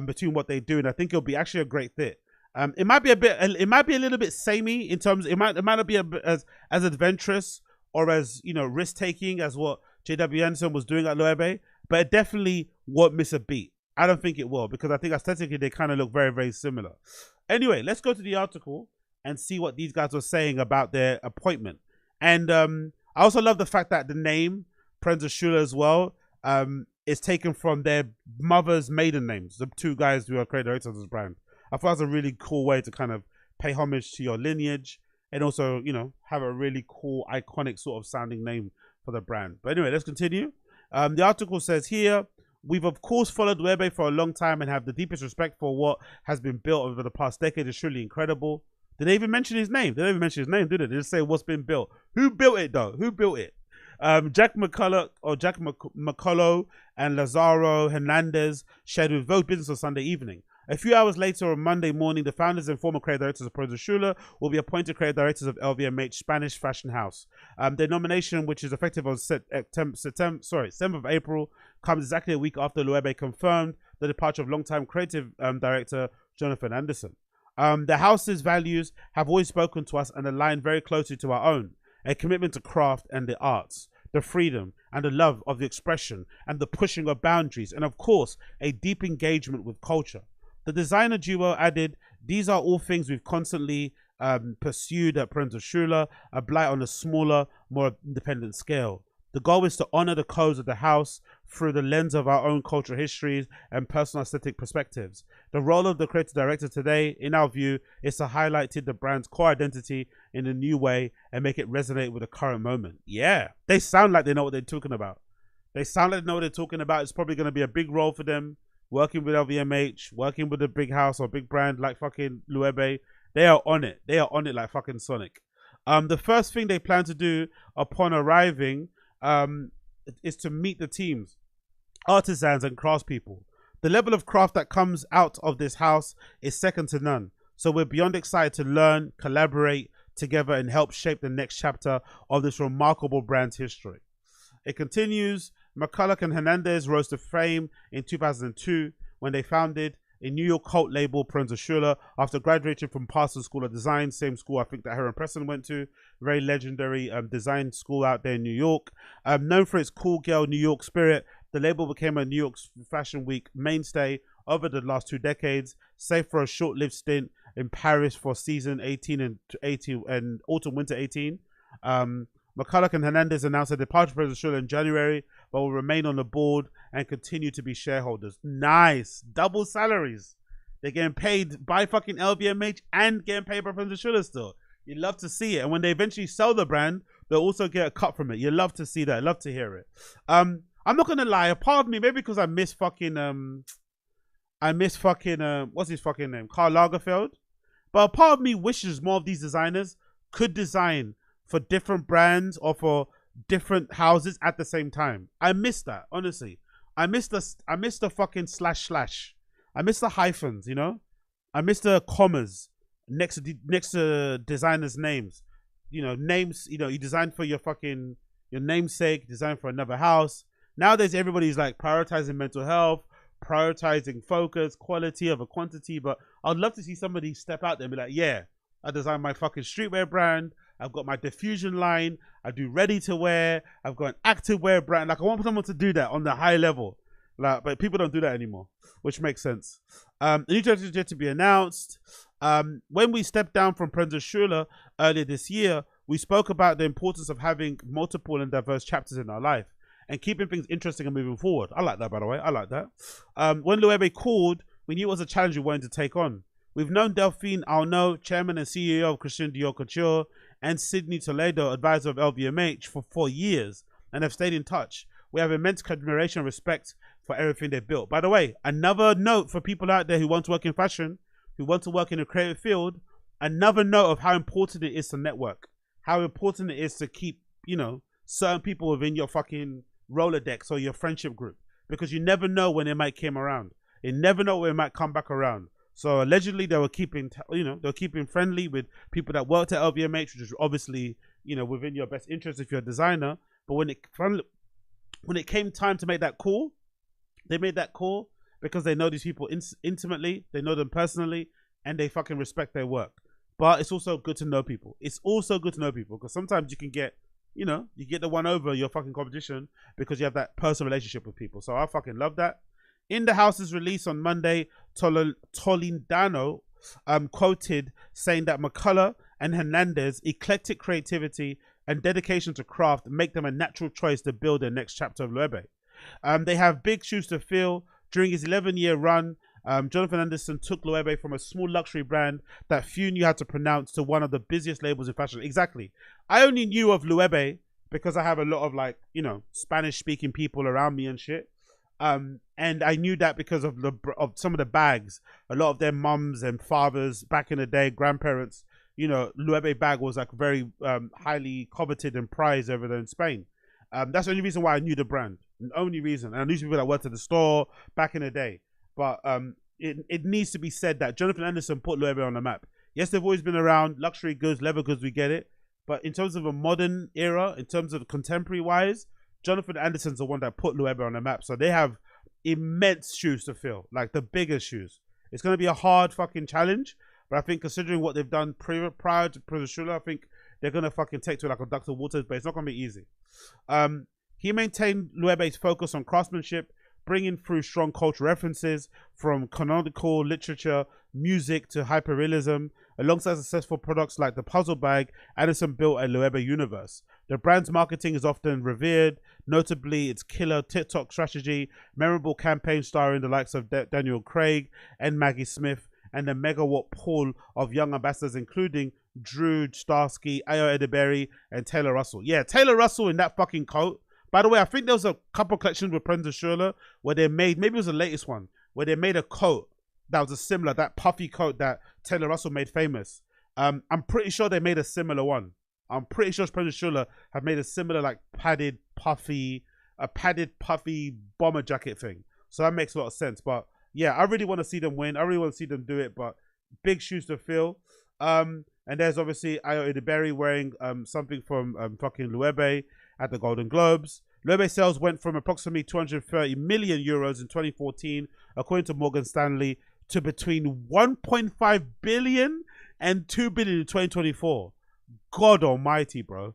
between what they do, and I think it'll be actually a great fit. It might be a little bit samey in terms. It might not be as adventurous or as risk taking as what JW Anderson was doing at Loewe, but it definitely won't miss a beat. I don't think it will, because I think aesthetically they kind of look very, very similar. Anyway, let's go to the article and see what these guys were saying about their appointment. And I also love the fact that the name Parenza Schuler as well is taken from their mother's maiden names. The 2 guys who are creative directors of this brand. I thought it was a really cool way to kind of pay homage to your lineage and also, have a really cool, iconic sort of sounding name for the brand. But anyway, let's continue. The article says here, we've of course followed Loewe for a long time and have the deepest respect for what has been built over the past decade. It's truly incredible. Did they even mention his name? They didn't even mention his name, did they? They just say what's been built. Who built it though? Who built it? Jack McCollough and Lazaro Hernandez shared with Vogue Business on Sunday evening. A few hours later on Monday morning, the founders and former creative directors of Parenza Schuler will be appointed creative directors of LVMH Spanish fashion house. Their nomination, which is effective on 7th of April, comes exactly a week after Loewe confirmed the departure of longtime creative director Jonathan Anderson. The house's values have always spoken to us and align very closely to our own. A commitment to craft and the arts, the freedom and the love of the expression and the pushing of boundaries, and of course, a deep engagement with culture. The designer duo added, these are all things we've constantly pursued at Parenza Schuler, a blight on a smaller, more independent scale. The goal is to honor the codes of the house through the lens of our own cultural histories and personal aesthetic perspectives. The role of the creative director today, in our view, is to highlight the brand's core identity in a new way and make it resonate with the current moment. Yeah, they sound like they know what they're talking about. They sound like they know what they're talking about. It's probably going to be a big role for them, working with LVMH, working with a big house or big brand like fucking Loewe. They are on it. They are on it like fucking Sonic. The first thing they plan to do upon arriving is to meet the teams, artisans and craftspeople. The level of craft that comes out of this house is second to none. So we're beyond excited to learn, collaborate together and help shape the next chapter of this remarkable brand's history. It continues, McCollough and Hernandez rose to fame in 2002 when they founded a New York cult label, Prensa Schüler, after graduating from Parsons School of Design, same school I think that Heron Preston went to, very legendary design school out there in New York. Known for its cool girl New York spirit, the label became a New York Fashion Week mainstay over the last 2 decades, save for a short-lived stint in Paris for season 18 and autumn-winter 18. McCollough and Hernandez announced their departure from Prensa Schüler in January, but will remain on the board and continue to be shareholders. Nice. Double salaries. They're getting paid by fucking LVMH and getting paid by Prensa Schüler still. You love to see it. And when they eventually sell the brand, they'll also get a cut from it. You love to see that. Love to hear it. I'm not going to lie. A part of me, maybe because I miss fucking, what's his fucking name? Karl Lagerfeld. But a part of me wishes more of these designers could design for different brands or for different houses at the same time. I miss that, honestly. I miss the fucking slash. I miss the hyphens, you know? I miss the commas next to designers' names. You know, names, you know, you design for your namesake, design for another house. Nowadays, everybody's like prioritizing mental health, prioritizing focus, quality over quantity. But I'd love to see somebody step out there and be like, yeah, I designed my fucking streetwear brand. I've got my diffusion line. I do ready to wear. I've got an active wear brand. Like, I want someone to do that on the high level. Like, but people don't do that anymore, which makes sense. The new director is yet to be announced. When we stepped down from Prensa Schüler earlier this year, we spoke about the importance of having multiple and diverse chapters in our life and keeping things interesting and moving forward. I like that, by the way. I like that. When Loewe called, we knew it was a challenge we wanted to take on. We've known Delphine Arnaud, chairman and CEO of Christian Dior Couture, and Sydney Toledo, advisor of LVMH, for 4 years and have stayed in touch. We have immense admiration and respect for everything they've built. By the way, another note for people out there who want to work in fashion, who want to work in a creative field, another note of how important it is to network, how important it is to keep, you know, certain people within your fucking Rolodex or your friendship group, because you never know when it might come around. You never know when it might come back around. So allegedly they were keeping, you know, they were keeping friendly with people that worked at LVMH, which is obviously, you know, within your best interest if you're a designer. But when it came time to make that call, they made that call because they know these people intimately, they know them personally, and they fucking respect their work. But it's also good to know people. It's also good to know people because sometimes you can get, you know, you get the one over your fucking competition because you have that personal relationship with people. So I fucking love that. In the house's release on Monday, Tolindano quoted saying that McCollough and Hernandez' eclectic creativity and dedication to craft make them a natural choice to build their next chapter of Loewe. They have big shoes to fill. During his 11-year run, Jonathan Anderson took Loewe from a small luxury brand that few knew how to pronounce to one of the busiest labels in fashion. Exactly. I only knew of Loewe because I have a lot of, like, you know, Spanish-speaking people around me and shit. And I knew that because of some of the bags. A lot of their mums and fathers back in the day, grandparents, you know, Loewe bag was like very highly coveted and prized over there in Spain. That's the only reason why I knew the brand. The only reason. And I knew people that worked at the store back in the day. But it needs to be said that Jonathan Anderson put Loewe on the map. Yes, they've always been around. Luxury goods, leather goods, we get it. But in terms of a modern era, in terms of contemporary wise, Jonathan Anderson's the one that put Loewe on the map. So they have immense shoes to fill, like the biggest shoes. It's going to be a hard fucking challenge. But I think considering what they've done prior to Prensa Schüler, I think they're going to fucking take to it like a duck to water, but it's not going to be easy. He maintained Loewe's focus on craftsmanship, bringing through strong cultural references from canonical literature, music to hyperrealism. Alongside successful products like the puzzle bag, Anderson built a Loewe universe. The brand's marketing is often revered, notably its killer TikTok strategy, memorable campaign starring the likes of Daniel Craig and Maggie Smith, and the megawatt pool of young ambassadors, including Drew Starsky, Ayo Edeberry, and Taylor Russell. Yeah, Taylor Russell in that fucking coat. By the way, I think there was a couple collections with Prensa Schürrle where they made, maybe it was the latest one, where they made a coat that was a similar, that puffy coat that Taylor Russell made famous. I'm pretty sure they made a similar one. I'm pretty sure Prensa Schürrle have made a similar, like, padded puffy bomber jacket thing. So that makes a lot of sense. But yeah, I really want to see them win. I really want to see them do it, but big shoes to fill. And there's obviously Ayo Edeberry wearing something from fucking Loewe at the Golden Globes. Loewe sales went from approximately 230 million euros in 2014, according to Morgan Stanley, to between 1.5 billion and 2 billion in 2024. God almighty, bro.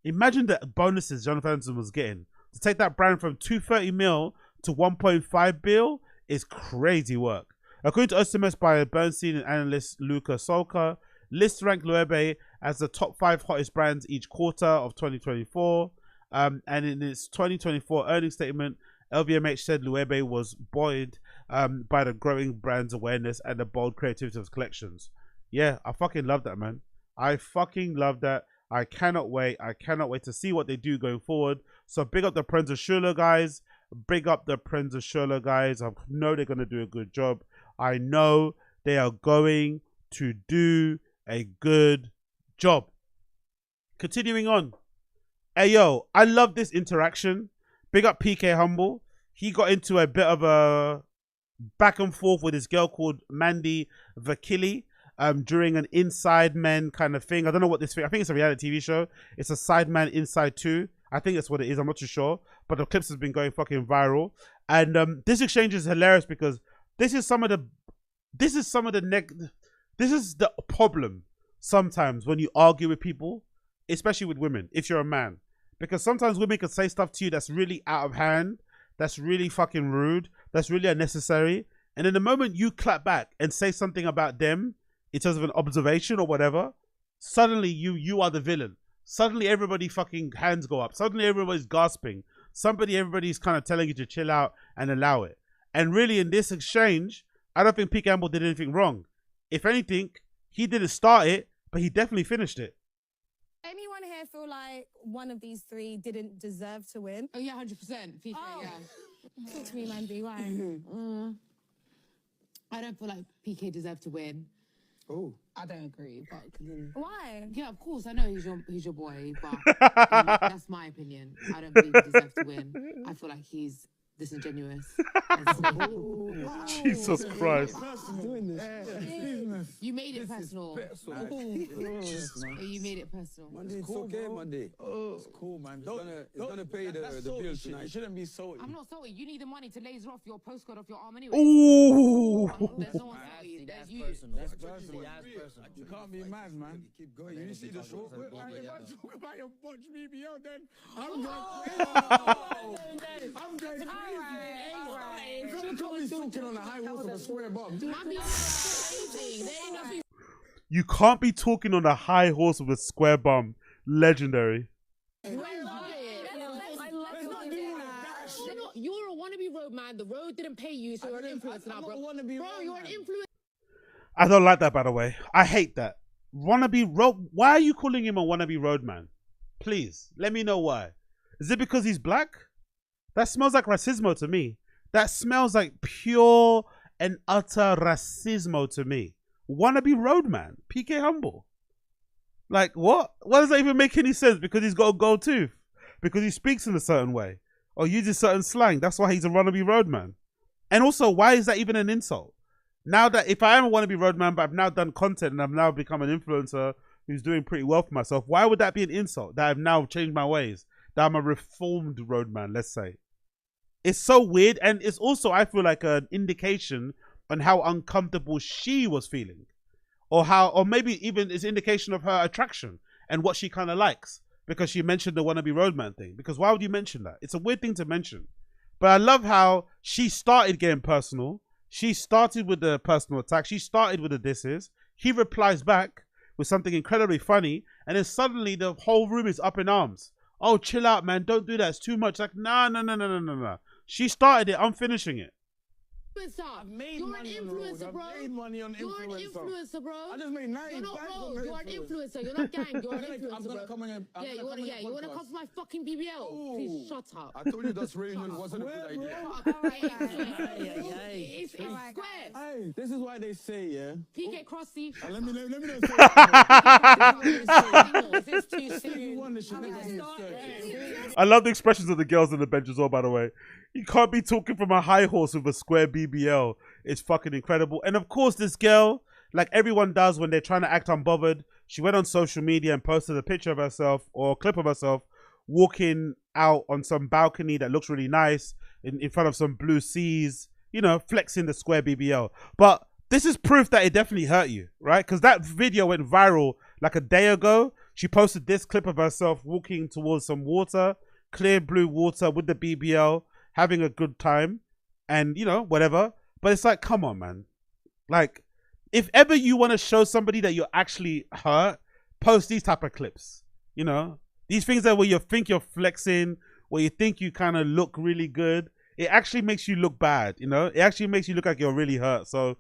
Imagine the bonuses Jonathan Anderson was getting. To take that brand from 230 mil to 1.5 bill is crazy work. According to estimates by Bernstein and analyst Luca Solka, lists ranked Loewe as the top 5 hottest brands each quarter of 2024. And in its 2024 earnings statement, LVMH said Loewe was buoyed by the growing brand's awareness and the bold creativity of its collections. Yeah, I fucking love that, man. I fucking love that. I cannot wait. I cannot wait to see what they do going forward. So big up the Prensa Schürrle guys. Big up the Prensa Schürrle guys. I know they're going to do a good job. I know they are going to do a good job. Continuing on. Hey, yo, I love this interaction. Big up PK Humble. He got into a bit of a back and forth with this girl called Mandi Vakili during an Inside Men kind of thing. I don't know what this thing, I think it's a reality TV show. It's a Sideman Inside 2. I think that's what it is. I'm not too sure. But the clips has been going fucking viral. And this exchange is hilarious because this is the problem sometimes when you argue with people, especially with women, if you're a man. Because sometimes women can say stuff to you that's really out of hand, that's really fucking rude, that's really unnecessary. And in the moment you clap back and say something about them in terms of an observation or whatever, suddenly you are the villain. Suddenly everybody fucking hands go up. Suddenly everybody's gasping. Everybody's kind of telling you to chill out and allow it. And really in this exchange, I don't think Pete Gamble did anything wrong. If anything, he didn't start it, but he definitely finished it. Anyone here feel like one of these three didn't deserve to win? Oh, yeah, 100%. PK, yeah. Talk to me, Mandi. Why? I don't feel like PK deserved to win. Oh, I don't agree, but Why? Yeah, of course, I know he's your boy, but that's my opinion. I don't believe he deserves to win. I feel like he's disingenuous. Jesus Christ. You made it personal. You made it personal. Mandi, it's okay, Mandi. It's cool, man. It's gonna pay the bill tonight. You shouldn't be salty. I'm not salty. You need the money to laser off your postcode off your arm anyway. Ooh. There's no one salty. There's you. That's personal. You can't be mad, man. Keep going. You see the show? If I talk about your bunch BBL, then I'm going talking on a high horse of a square bomb. You can't be talking on a high horse with a square bum. Legendary. You're a wannabe road man. The road didn't pay you, so you're an influencer now, bro. Bro, you're an influencer. I don't like that, by the way. I hate that. Wannabe road. Why are you calling him a wannabe road man? Please, let me know why. Is it because he's black? That smells like racismo to me. That smells like pure and utter racismo to me. Wannabe roadman, PK Humble. Like, what? Why does that even make any sense? Because he's got a gold tooth? Because he speaks in a certain way? Or uses certain slang? That's why he's a wannabe roadman. And also, why is that even an insult? Now that, if I am a wannabe roadman, but I've now done content and I've now become an influencer who's doing pretty well for myself, why would that be an insult? That I've now changed my ways? That I'm a reformed roadman, let's say. It's so weird, and it's also, I feel like, an indication on how uncomfortable she was feeling, or maybe even it's an indication of her attraction and what she kind of likes, because she mentioned the wannabe roadman thing. Because why would you mention that? It's a weird thing to mention. But I love how she started getting personal. She started with the personal attack. She started with the disses. He replies back. with something incredibly funny, and then suddenly the whole room is up in arms. Oh, chill out, man. Don't do that. It's too much. Like, no. She started it. I'm finishing it. I've made You're an money on the road. influencer, bro. I've made money on You're an influencer. influencer, bro. I just made 90 You're not bags bro. on You're an influence. influencer. You're not gang. You're an I'm influencer, gonna bro. come in. Yeah, you wanna come to my fucking BBL? Please shut up. I told you that reunion wasn't a good idea. It's square. Hey, this is why they say, yeah. PK Crossy. Let me not say It's too You soon. won this shit, nigga, be a search. I love the expressions of the girls on the bench as well, by the way. You can't be talking from a high horse with a square BBL. It's fucking incredible. And of course, this girl, like everyone does when they're trying to act unbothered, she went on social media and posted a picture of herself or a clip of herself walking out on some balcony that looks really nice in front of some blue seas, you know, flexing the square BBL. But this is proof that it definitely hurt you, right? Because that video went viral like a day ago. She posted this clip of herself walking towards some water, clear blue water with the BBL, having a good time and, you know, whatever. But it's like, come on, man. Like, if ever you want to show somebody that you're actually hurt, post these type of clips, you know? These things that where you think you're flexing, where you think you kind of look really good, it actually makes you look bad, you know? It actually makes you look like you're really hurt. So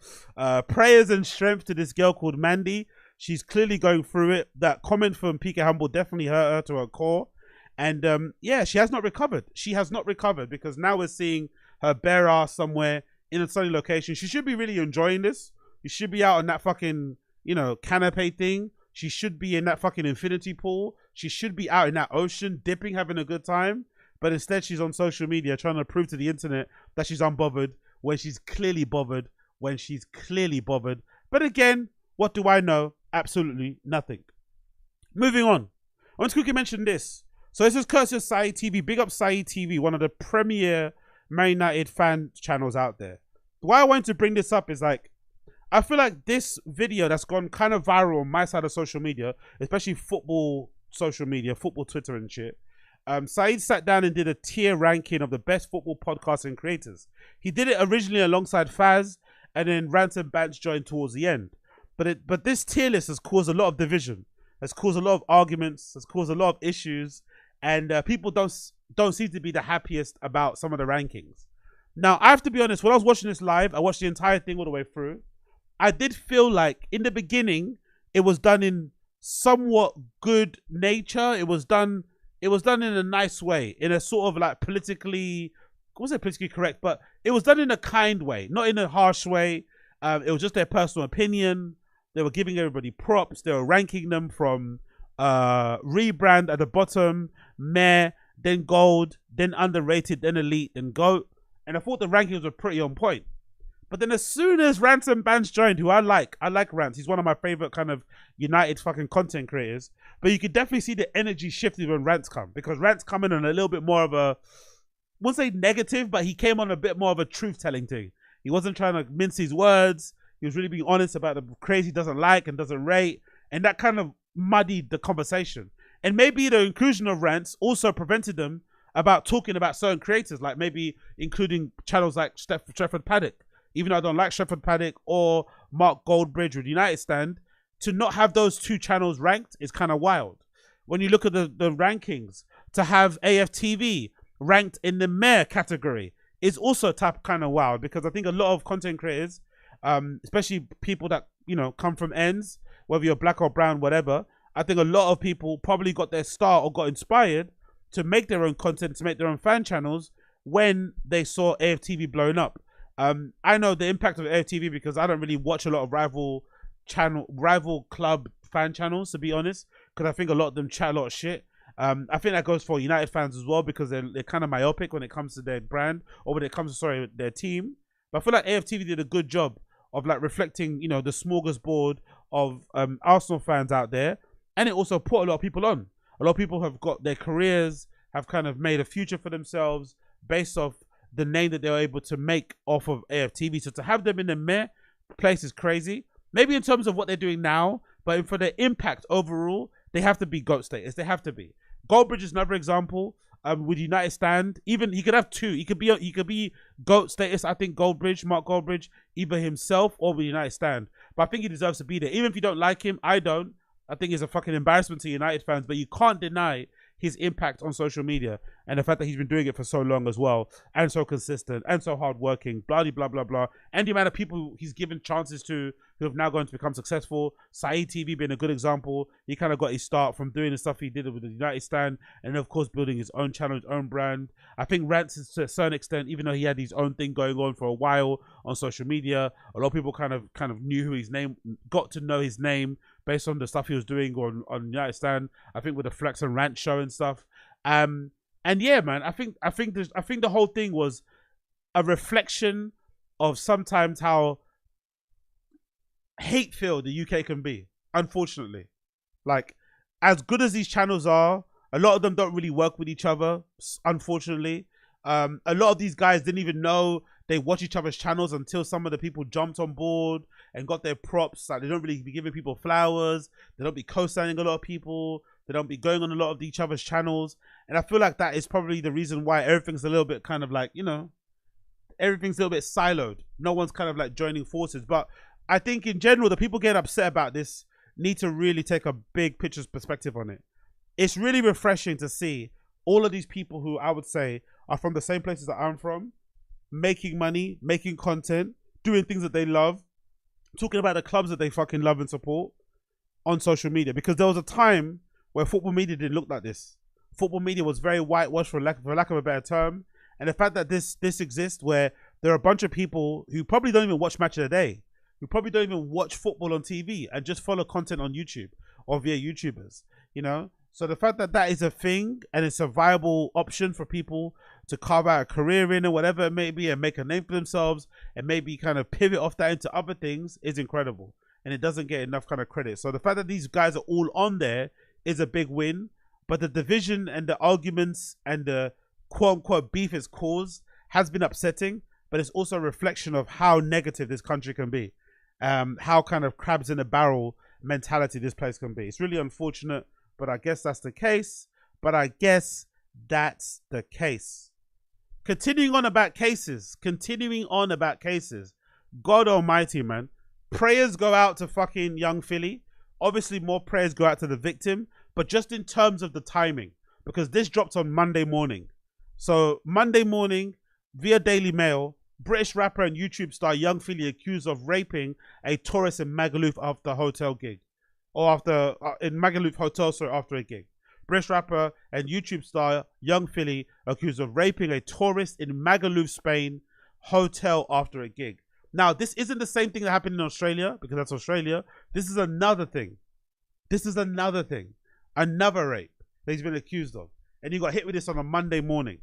prayers and strength to this girl called Mandi. She's clearly going through it. That comment from PK Humble definitely hurt her to her core. And yeah, she has not recovered. She has not recovered because now we're seeing her bare ass somewhere in a sunny location. She should be really enjoying this. You should be out on that fucking, you know, canopy thing. She should be in that fucking infinity pool. She should be out in that ocean, dipping, having a good time. But instead, she's on social media trying to prove to the internet that she's unbothered when she's clearly bothered. But again, what do I know? Absolutely nothing. Moving on. I want to quickly mention this. So this is courtesy of Saeed TV. Big up Saeed TV, one of the premier Man United fan channels out there. Why I wanted to bring this up is like, I feel like this video that's gone kind of viral on my side of social media, especially football social media, football Twitter and shit. Saeed sat down and did a tier ranking of the best football podcasts and creators. He did it originally alongside Tazs, and then Rant and Bants joined towards the end. But this tier list has caused a lot of division, has caused a lot of arguments, has caused a lot of issues, and people don't seem to be the happiest about some of the rankings. Now, I have to be honest, when I was watching this live, I watched the entire thing all the way through. I did feel like in the beginning, it was done in somewhat good nature. It was done in a nice way, in a sort of like politically, wasn't politically correct, but it was done in a kind way, not in a harsh way. It was just their personal opinion. They were giving everybody props. They were ranking them from rebrand at the bottom, meh, then gold, then underrated, then elite, then GOAT. And I thought the rankings were pretty on point. But then as soon as Rants and Bants joined, who I like Rants. He's one of my favorite kind of United fucking content creators. But you could definitely see the energy shifted when Rants come. Because Rants come in on a little bit more of a, I wouldn't say negative, but he came on a bit more of a truth-telling thing. He wasn't trying to mince his words. He was really being honest about the craze he doesn't like and doesn't rate. And that kind of muddied the conversation. And maybe the inclusion of Rants also prevented them about talking about certain creators, like maybe including channels like Stefford Paddock. Even though I don't like Stefford Paddock or Mark Goldbridge with United Stand, to not have those two channels ranked is kind of wild. When you look at the rankings, to have AFTV ranked in the mayor category is also kind of wild, because I think a lot of content creators, especially people that, you know, come from ends, whether you're black or brown, whatever, I think a lot of people probably got their start or got inspired to make their own content, to make their own fan channels when they saw AFTV blowing up. I know the impact of AFTV because I don't really watch a lot of rival club fan channels, to be honest, because I think a lot of them chat a lot of shit. I think that goes for United fans as well, because they're kind of myopic when it comes to their brand, or when it comes to, their team. But I feel like AFTV did a good job of like reflecting, you know, the smorgasbord of Arsenal fans out there, and it also put a lot of people on. A lot of people have got their careers, have kind of made a future for themselves based off the name that they were able to make off of AFTV. So to have them in the meh place is crazy. Maybe in terms of what they're doing now, but for their impact overall, they have to be GOAT status. They have to be. Goldbridge is another example. With United Stand, even he could have two. He could be GOAT status. I think Mark Goldbridge, either himself or with United Stand. But I think he deserves to be there. Even if you don't like him, I don't. I think he's a fucking embarrassment to United fans, but you can't deny his impact on social media and the fact that he's been doing it for so long as well, and so consistent and so hardworking, blah, blah, blah, blah. And the amount of people he's given chances to who have now gone to become successful. Saeed TV being a good example. He kind of got his start from doing the stuff he did with the United stand, and of course building his own channel, his own brand. I think Rants, to a certain extent, even though he had his own thing going on for a while on social media, a lot of people kind of knew who his name, got to know his name based on the stuff he was doing on United stand. I think with the Flex and Rant show and stuff. And yeah, man, I think the whole thing was a reflection of sometimes how hate-filled the UK can be, unfortunately. Like, as good as these channels are, a lot of them don't really work with each other, unfortunately. A lot of these guys didn't even know they watch each other's channels until some of the people jumped on board and got their props. Like, they don't really be giving people flowers. They don't be co-signing a lot of people. They don't be going on a lot of each other's channels. And I feel like that is probably the reason why everything's a little bit kind of like, you know, everything's a little bit siloed. No one's kind of like joining forces. But I think in general, the people getting upset about this need to really take a big picture perspective on it. It's really refreshing to see all of these people who I would say are from the same places that I'm from, making money, making content, doing things that they love, talking about the clubs that they fucking love and support on social media. Because there was a time where football media didn't look like this. Football media was very whitewashed, for lack of a better term. And the fact that this exists, where there are a bunch of people who probably don't even watch Match of the Day, who probably don't even watch football on TV and just follow content on YouTube or via YouTubers, you know? So the fact that that is a thing and it's a viable option for people to carve out a career in or whatever it may be and make a name for themselves and maybe kind of pivot off that into other things is incredible. And it doesn't get enough kind of credit. So the fact that these guys are all on there is a big win. But the division and the arguments and the quote-unquote beef it's caused has been upsetting. But it's also a reflection of how negative this country can be. How kind of crabs in a barrel mentality this place can be. It's really unfortunate. But I guess that's the case. Continuing on about cases. God almighty, man. Prayers go out to fucking young Philly. Obviously, more prayers go out to the victim. But just in terms of the timing. Because this dropped on Monday morning. So, Monday morning, via Daily Mail, British rapper and YouTube star Young Philly accused of raping a tourist in Megaluf after a hotel gig. Or after, in Megaluf Hotel, sorry, after a gig. British rapper and YouTube star Young Philly accused of raping a tourist in Megaluf, Spain, hotel after a gig. Now, this isn't the same thing that happened in Australia, because that's Australia. This is another thing. Another rape that he's been accused of. And he got hit with this on a Monday morning.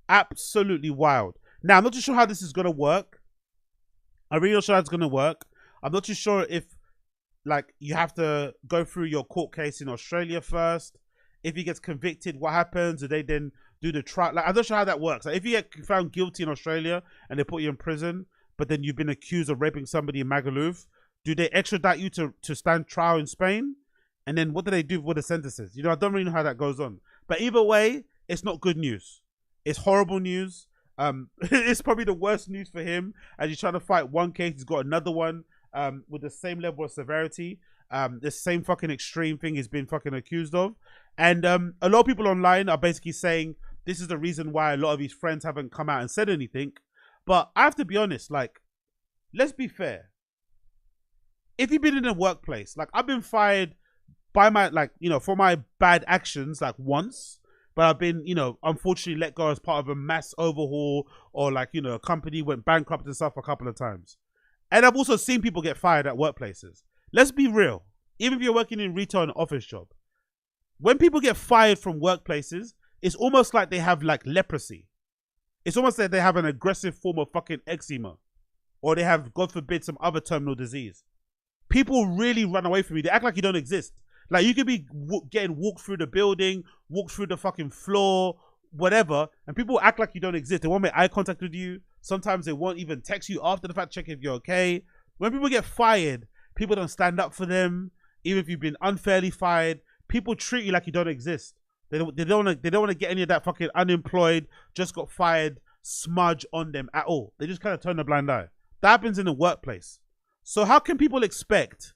Absolutely wild. Now, I'm not too sure how this is going to work. I'm really not sure how it's going to work. I'm not too sure if, like, you have to go through your court case in Australia first. If he gets convicted, what happens? Do they then do the trial? Like, I'm not sure how that works. Like, if you get found guilty in Australia and they put you in prison, but then you've been accused of raping somebody in Megaluf, do they extradite you to stand trial in Spain? And then what do they do with the sentences? You know, I don't really know how that goes on. But either way, it's not good news. It's horrible news. It's probably the worst news for him as he's trying to fight one case. He's got another one with the same level of severity. The same fucking extreme thing he's been fucking accused of. And a lot of people online are basically saying this is the reason why a lot of his friends haven't come out and said anything. But I have to be honest, like, let's be fair. If you've been in a workplace, like, I've been fired by my, like, you know, for my bad actions, like, once. But I've been, you know, unfortunately let go as part of a mass overhaul, or, like, you know, a company went bankrupt and stuff a couple of times. And I've also seen people get fired at workplaces. Let's be real. Even if you're working in retail and office job, when people get fired from workplaces, it's almost like they have, like, leprosy. It's almost like they have an aggressive form of fucking eczema. Or they have, God forbid, some other terminal disease. People really run away from you. They act like you don't exist. Like, you could be getting walked through the building, walked through the fucking floor, whatever, and people act like you don't exist. They won't make eye contact with you. Sometimes they won't even text you after the fact, check if you're okay. When people get fired, people don't stand up for them. Even if you've been unfairly fired, people treat you like you don't exist. They don't want to get any of that fucking unemployed, just got fired smudge on them at all. They just kind of turn a blind eye. That happens in the workplace. So how can people expect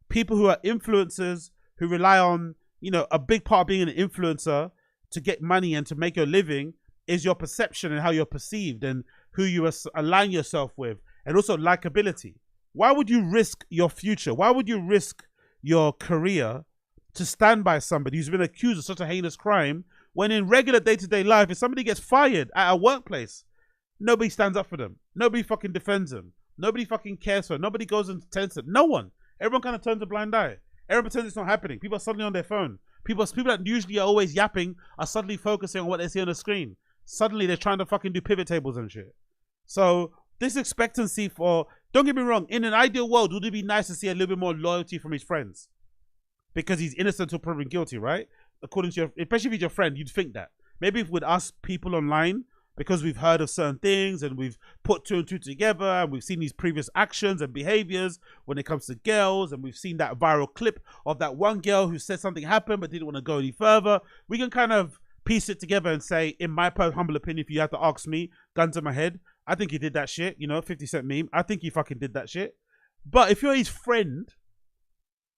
people who are influencers, who rely on, you know, a big part of being an influencer to get money and to make your living is your perception and how you're perceived and who you align yourself with, and also likability. Why would you risk your future? Why would you risk your career to stand by somebody who's been accused of such a heinous crime when in regular day-to-day life, if somebody gets fired at a workplace, nobody stands up for them. Nobody fucking defends them. Nobody fucking cares for them. Nobody goes and tells them. No one. Everyone kind of turns a blind eye. Everyone pretends it's not happening. People are suddenly on their phone. People that usually are always yapping are suddenly focusing on what they see on the screen. Suddenly they're trying to fucking do pivot tables and shit. So this expectancy for, don't get me wrong, in an ideal world, would it be nice to see a little bit more loyalty from his friends? Because he's innocent until proven guilty, right? According to your, especially if he's your friend, you'd think that. Maybe with us people online, because we've heard of certain things and we've put two and two together and we've seen these previous actions and behaviors when it comes to girls, and we've seen that viral clip of that one girl who said something happened but didn't want to go any further. We can kind of piece it together and say, in my humble opinion, if you had to ask me, gun to my head, I think he did that shit. You know, 50 Cent meme. I think he fucking did that shit. But if you're his friend,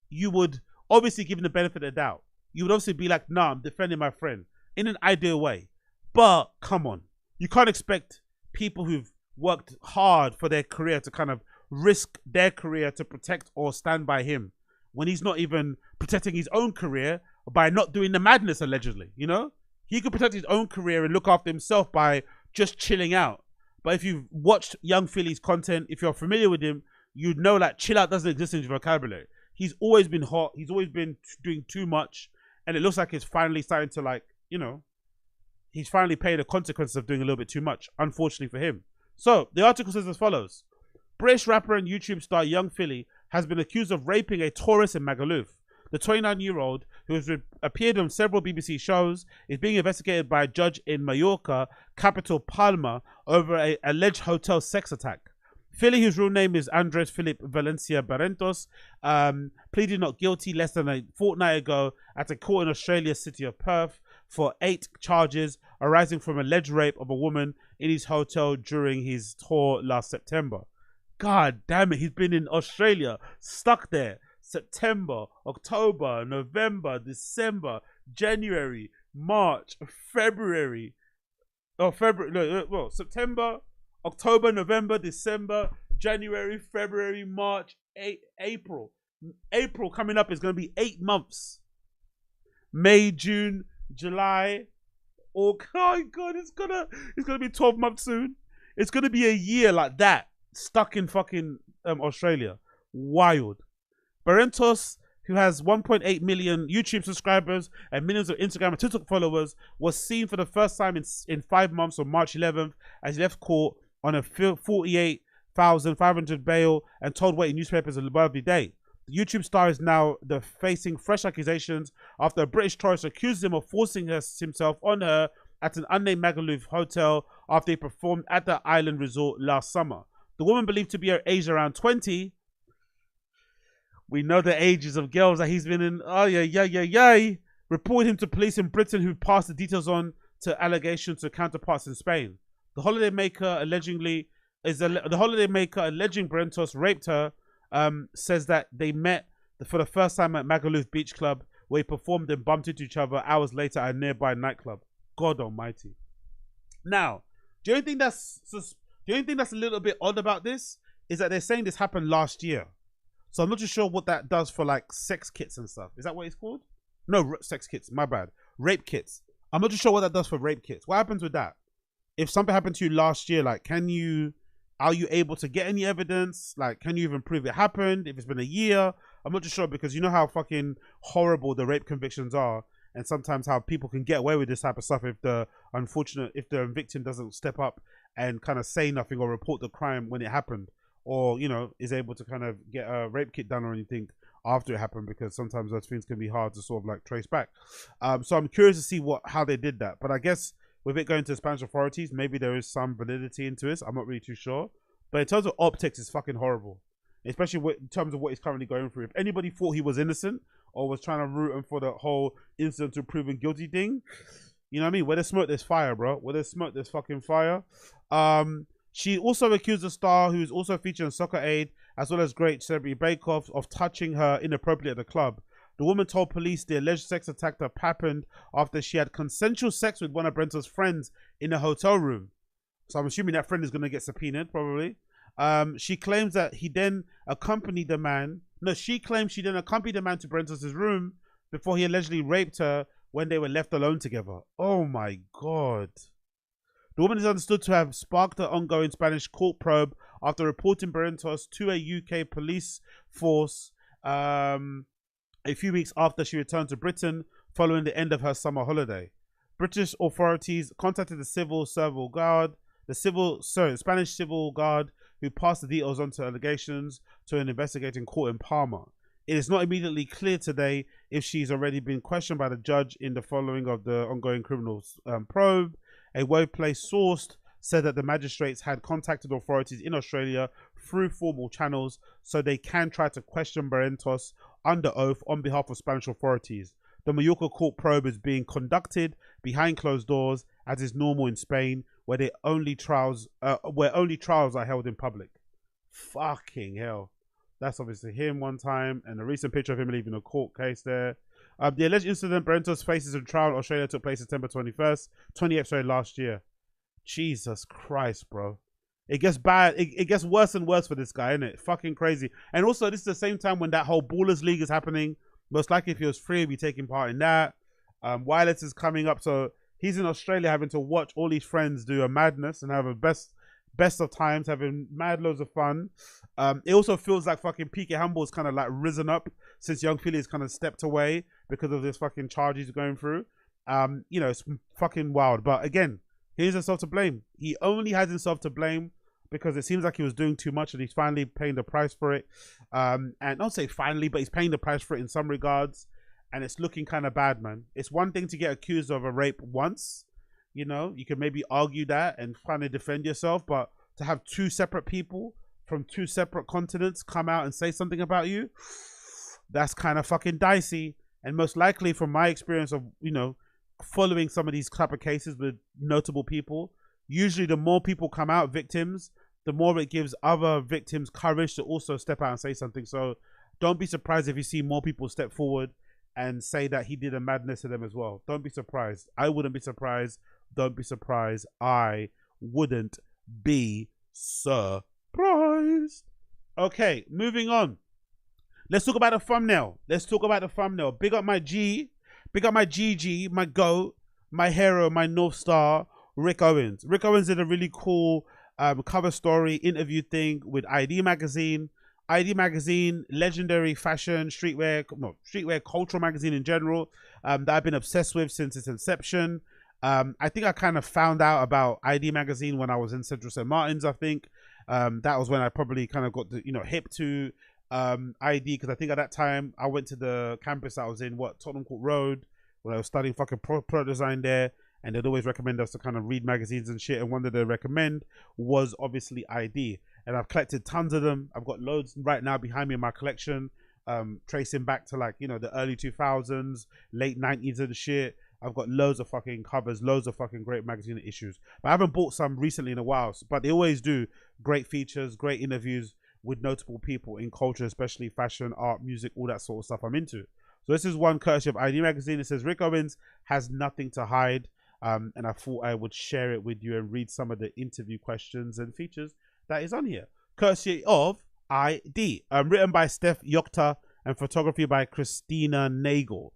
you would obviously give him the benefit of the doubt. You would obviously be like, nah, I'm defending my friend in an ideal way. But come on, you can't expect people who've worked hard for their career to kind of risk their career to protect or stand by him when he's not even protecting his own career by not doing the madness, allegedly. You know, he could protect his own career and look after himself by just chilling out. But if you've watched Young Philly's content, if you're familiar with him, you'd know that chill out doesn't exist in his vocabulary. He's always been hot. He's always been doing too much. And it looks like it's finally starting to, like, you know, he's finally paying the consequences of doing a little bit too much, unfortunately for him. So the article says as follows. British rapper and YouTube star Young Philly has been accused of raping a tourist in Megaluf. The 29-year-old, who has appeared on several BBC shows, is being investigated by a judge in Mallorca, capital Palma, over an alleged hotel sex attack. Philly, whose real name is Andres Philip Valencia Barrentos, pleaded not guilty less than a fortnight ago at a court in Australia's city of Perth for 8 charges arising from alleged rape of a woman in his hotel during his tour last September. God damn it, he's been in Australia, stuck there. September, October, November, December, January, March, February. Oh, February. No, well, September, October, November, December, January, February, March, April. April coming up is going to be 8 months. May, June, July. Oh God, it's gonna be 12 months soon. It's gonna be a year like that, stuck in fucking Australia. Wild. Barrentos, who has 1.8 million YouTube subscribers and millions of Instagram and TikTok followers, was seen for the first time in 5 months on March 11th as he left court on a $48,500 bail and told weight in newspapers a lovely day. The YouTube star is now facing fresh accusations after a British tourist accused him of forcing himself on her at an unnamed Megaluf hotel after he performed at the island resort last summer. The woman, believed to be her age around 20, we know the ages of girls that he's been in. Oh, yeah. Reported him to police in Britain, who passed the details on to allegations to counterparts in Spain. The holidaymaker alleging Barrentos raped her, says that they met for the first time at Megaluf Beach Club, where he performed and bumped into each other hours later at a nearby nightclub. God almighty. Now, the only thing that's a little bit odd about this is that they're saying this happened last year. So I'm not too sure what that does for like sex kits and stuff. Is that what it's called? No, sex kits, my bad. Rape kits. I'm not too sure what that does for rape kits. What happens with that? If something happened to you last year, like, are you able to get any evidence? Like, can you even prove it happened? If it's been a year? I'm not too sure, because you know how fucking horrible the rape convictions are, and sometimes how people can get away with this type of stuff if the victim doesn't step up and kind of say nothing or report the crime when it happened, or, you know, is able to kind of get a rape kit done or anything after it happened, because sometimes those things can be hard to sort of like trace back. So I'm curious to see how they did that. But I guess with it going to the Spanish authorities, maybe there is some validity into this. I'm not really too sure. But in terms of optics, it's fucking horrible. Especially in terms of what he's currently going through. If anybody thought he was innocent or was trying to root him for the whole innocent to proven guilty thing, you know what I mean? Where there's smoke, there's fire, bro. Where there's smoke, there's fucking fire. She also accused the star, who's also featured on Soccer Aid, as well as Great Celebrity Bake Off, of touching her inappropriately at the club. The woman told police the alleged sex attack that happened after she had consensual sex with one of Brento's friends in a hotel room. So I'm assuming that friend is going to get subpoenaed, probably. She claims that he then accompanied the man. No, she claims she then accompanied the man to Brento's room before he allegedly raped her when they were left alone together. Oh my God. The woman is understood to have sparked an ongoing Spanish court probe after reporting Brentos to a UK police force a few weeks after she returned to Britain following the end of her summer holiday. British authorities contacted the Spanish civil guard, who passed the details onto allegations to an investigating court in Palma. It is not immediately clear today if she's already been questioned by the judge in the following of the ongoing criminal probe. A workplace source said that the magistrates had contacted authorities in Australia through formal channels so they can try to question Barrientos under oath on behalf of Spanish authorities. The Mallorca court probe is being conducted behind closed doors, as is normal in Spain, where only trials are held in public. Fucking hell. That's obviously him one time, and a recent picture of him leaving a court case there. The alleged incident Barrientos faces in trial in Australia took place September 20th last year. Jesus Christ, bro. It gets bad. It gets worse and worse for this guy, isn't it? Fucking crazy. And also, this is the same time when that whole Ballers League is happening. Most likely, if he was free, he'd be taking part in that. Wireless is coming up, so he's in Australia having to watch all these friends do a madness and have a best of times, having mad loads of fun. It also feels like fucking Piqué Handball's kind of like risen up since Young Philly has kind of stepped away because of this fucking charge he's going through. You know, it's fucking wild. But again, he has himself to blame. He only has himself to blame because it seems like he was doing too much and he's finally paying the price for it. And not say finally, but he's paying the price for it in some regards. And it's looking kind of bad, man. It's one thing to get accused of a rape once. You know, you can maybe argue that and kind of defend yourself. But to have two separate people from two separate continents come out and say something about you, that's kind of fucking dicey. And most likely, from my experience of, you know, following some of these type of cases with notable people, usually the more people come out victims, the more it gives other victims courage to also step out and say something. So don't be surprised if you see more people step forward and say that he did a madness to them as well. Don't be surprised. I wouldn't be surprised. Don't be surprised. I wouldn't be surprised. Okay, moving on. Let's talk about the thumbnail. Big up my G. Big up my GG, my GOAT, my hero, my North Star, Rick Owens. Rick Owens did a really cool cover story interview thing with ID Magazine. ID Magazine, legendary fashion, streetwear cultural magazine in general, that I've been obsessed with since its inception. I think I kind of found out about ID Magazine when I was in Central St. Martin's, I think. That was when I probably kind of got hip to ID, because I think at that time I went to the campus I was in, Tottenham Court Road, when I was studying fucking product design there, and they'd always recommend us to kind of read magazines and shit, and one that they recommend was obviously ID. And I've collected tons of them. I've got loads right now behind me in my collection, tracing back to like, the early 2000s, late 90s and shit. I've got loads of fucking covers, loads of fucking great magazine issues. But I haven't bought some recently in a while, but they always do great features, great interviews with notable people in culture, especially fashion, art, music, all that sort of stuff I'm into. So this is one courtesy of ID Magazine. It says Rick Owens has nothing to hide. And I thought I would share it with you and read some of the interview questions and features that is on here. Courtesy of ID. Written by Steph Yokta and photography by Christina Nagel.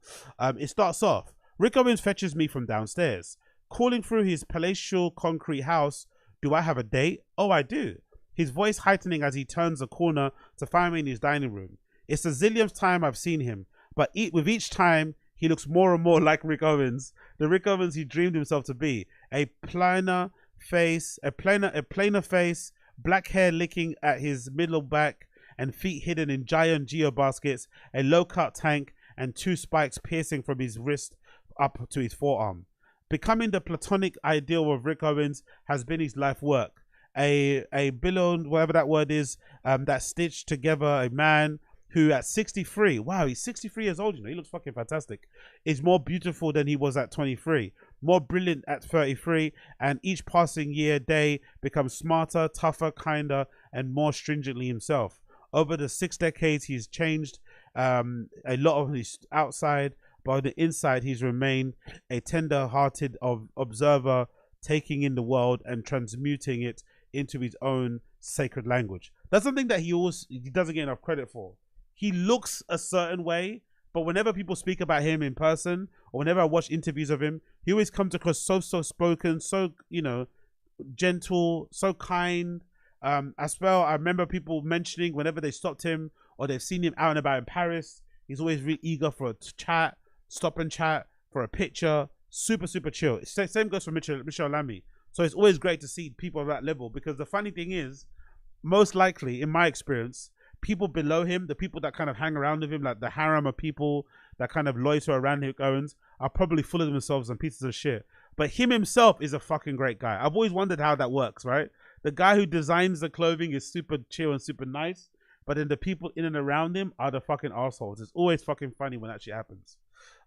It starts off, Rick Owens fetches me from downstairs. Calling through his palatial concrete house, do I have a date? Oh, I do. His voice heightening as he turns a corner to find me in his dining room. It's the zillionth time I've seen him, but with each time, he looks more and more like Rick Owens, the Rick Owens he dreamed himself to be. A plainer face, black hair licking at his middle back, and feet hidden in giant geo baskets, a low-cut tank, and two spikes piercing from his wrist up to his forearm. Becoming the platonic ideal of Rick Owens has been his life work. A billowed, whatever that word is, that stitched together a man who at 63, wow, he's 63 years old, he looks fucking fantastic, is more beautiful than he was at 23, more brilliant at 33, and each passing day becomes smarter, tougher, kinder, and more stringently himself. Over the 6 decades, he's changed A lot of his outside, but on the inside, he's remained a tender-hearted observer, taking in the world and transmuting it into his own sacred language. That's something that he doesn't get enough credit for. He looks a certain way, but whenever people speak about him in person, or whenever I watch interviews of him, he always comes across so spoken, so, you know, gentle, so kind. As well, I remember people mentioning whenever they stopped him or they've seen him out and about in Paris, he's always really eager for a chat, stop and chat, for a picture. Super chill. Same goes for Michel Lamy. So it's always great to see people at that level, because the funny thing is, most likely, in my experience, people below him, the people that kind of hang around with him, like the harem of people that kind of loiter around Rick Owens, are probably full of themselves and pieces of shit. But him himself is a fucking great guy. I've always wondered how that works, right? The guy who designs the clothing is super chill and super nice, but then the people in and around him are the fucking assholes. It's always fucking funny when that shit happens.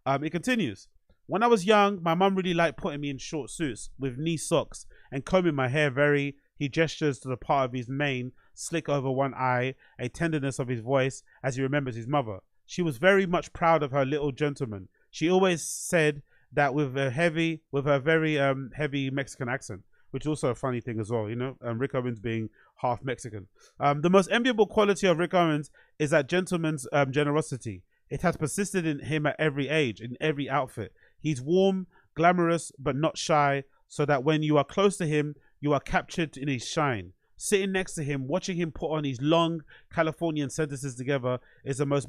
It continues. When I was young, my mum really liked putting me in short suits with knee socks and combing my hair very. He gestures to the part of his mane, slick over one eye, a tenderness of his voice as he remembers his mother. She was very much proud of her little gentleman. She always said that with her very heavy Mexican accent, which is also a funny thing as well, you know, Rick Owens being half Mexican. The most enviable quality of Rick Owens is that gentleman's generosity. It has persisted in him at every age, in every outfit. He's warm, glamorous, but not shy, so that when you are close to him, you are captured in his shine. Sitting next to him, watching him put on his long Californian sentences together is the most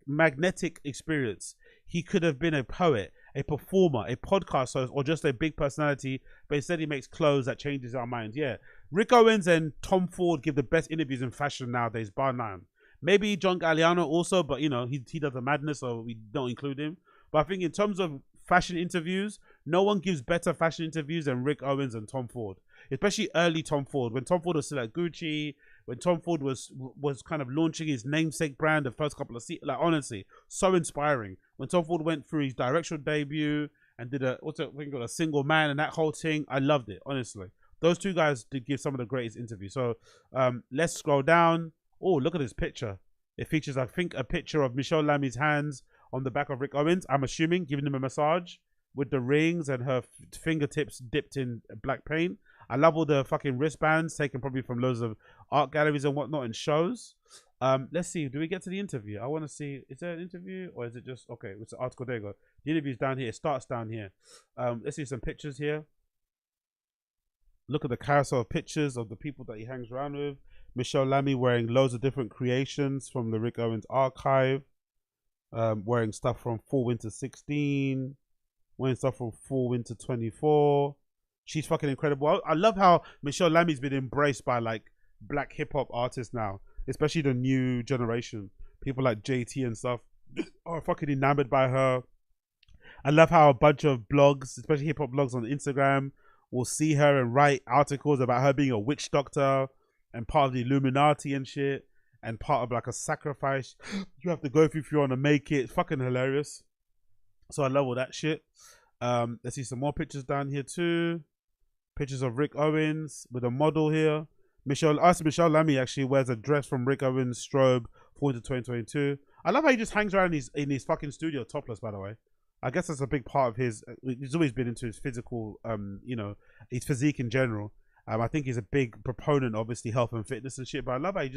magnetic experience. He could have been a poet, a performer, a podcast host, or just a big personality, but instead he makes clothes that changes our minds. Yeah, Rick Owens and Tom Ford give the best interviews in fashion nowadays, bar none. Maybe John Galliano also, but you know, he does the madness, so we don't include him. But I think in terms of fashion interviews, no one gives better fashion interviews than Rick Owens and Tom Ford, especially early Tom Ford, when Tom Ford was still at Gucci, when Tom Ford was kind of launching his namesake brand the first couple of seasons. Like, honestly, so inspiring. When Tom Ford went through his directorial debut and did a single man and that whole thing, I loved it, honestly. Those two guys did give some of the greatest interviews. So let's scroll down. Oh, look at this picture. It features, I think, a picture of Michel Lamy's hands on the back of Rick Owens, I'm assuming, giving him a massage with the rings and her fingertips dipped in black paint. I love all the fucking wristbands taken probably from loads of art galleries and whatnot and shows. Let's see, do we get to the interview? I want to see, is there an interview or is it just, okay, it's the article, there you go. The interview's down here, it starts down here. Let's see some pictures here. Look at the carousel of pictures of the people that he hangs around with. Michel Lamy wearing loads of different creations from the Rick Owens archive. Wearing stuff from Fall Winter 16. Wearing stuff from Fall Winter 24. She's fucking incredible. I love how Michel Lamy's been embraced by like black hip hop artists now, especially the new generation. People like JT and stuff are fucking enamored by her. I love how a bunch of blogs, especially hip hop blogs on Instagram, will see her and write articles about her being a witch doctor and part of the Illuminati and shit, and part of like a sacrifice you have to go through if you want to make it. It's fucking hilarious. So I love all that shit. Let's see some more pictures down here too. Pictures of Rick Owens with a model here. Michel Lamy actually wears a dress from Rick Owens strobe for 2022. I love how he just hangs around in his fucking studio topless, by the way. I guess that's a big part of his, he's always been into his physical, you know, his physique in general. I think he's a big proponent, obviously, health and fitness and shit, but I love how he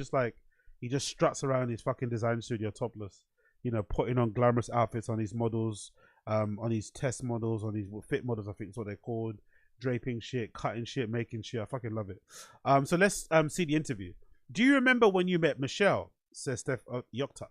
just struts around his fucking design studio topless, you know, putting on glamorous outfits on his models, on his test models, on his fit models, I think is what they're called, draping shit, cutting shit, making shit. I fucking love it. So let's see the interview. Do you remember when you met Michelle? Says Steph Yokta.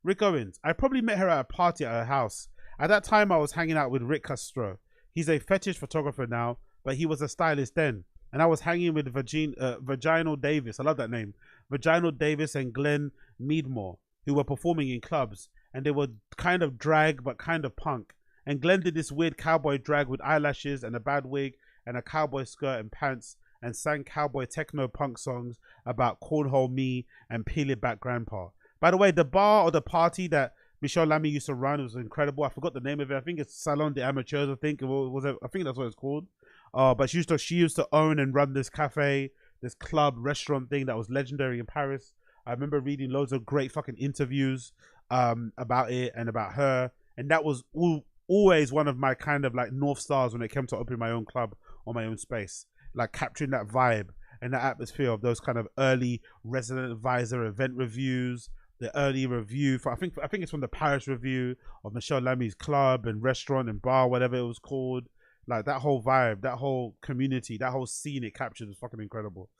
Rick Owens. I probably met her at a party at her house. At that time, I was hanging out with Rick Castro. He's a fetish photographer now, but he was a stylist then. And I was hanging with Vaginal Davis. I love that name. Vaginal Davis and Glenn Meadmore, who were performing in clubs. And they were kind of drag, but kind of punk. And Glenn did this weird cowboy drag with eyelashes and a bad wig and a cowboy skirt and pants, and sang cowboy techno punk songs about cornhole me and peel it back grandpa. By the way, the bar or the party that Michel Lamy used to run was incredible. I forgot the name of it. I think it's Salon des Amateurs. I think I think that's what it's called. But she used to own and run this cafe, this club, restaurant thing that was legendary in Paris. I remember reading loads of great fucking interviews about it and about her. And that was always one of my kind of like North Stars when it came to opening my own club or my own space. Like capturing that vibe and that atmosphere of those kind of early resident advisor event reviews, the early review for I think it's from the Paris review of Michelle Lamy's club and restaurant and bar, whatever it was called. Like that whole vibe, that whole community, that whole scene it captured was fucking incredible.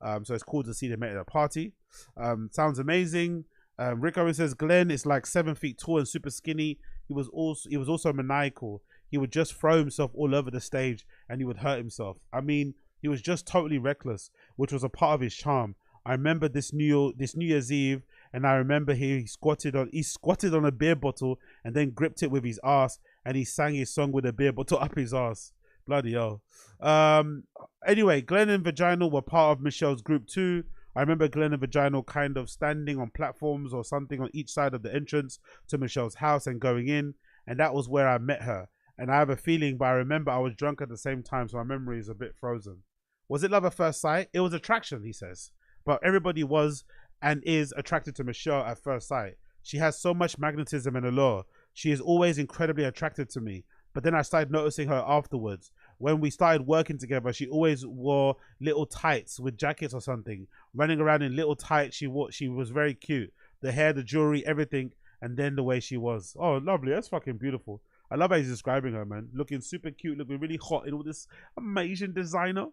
So it's cool to see them at a party. Sounds amazing. Rick Owens says Glenn is like 7 feet tall and super skinny. He was also maniacal. He would just throw himself all over the stage and he would hurt himself. I mean, he was just totally reckless, which was a part of his charm. I remember this New Year's Eve, and I remember he squatted on a beer bottle and then gripped it with his ass, and he sang his song with a beer bottle up his ass. Bloody hell. Anyway, Glenn and Vaginal were part of Michelle's group too. I remember Glenn and Vaginal kind of standing on platforms or something on each side of the entrance to Michelle's house and going in, and that was where I met her. And I have a feeling, but I remember I was drunk at the same time, so my memory is a bit frozen. Was it love at first sight? It was attraction, he says. But everybody was and is attracted to Michelle at first sight. She has so much magnetism and allure. She is always incredibly attractive to me. But then I started noticing her afterwards. When we started working together, she always wore little tights with jackets or something. Running around in little tights, she was very cute. The hair, the jewelry, everything. And then the way she was. Oh, lovely. That's fucking beautiful. I love how he's describing her, man. Looking super cute, looking really hot in all this amazing designer.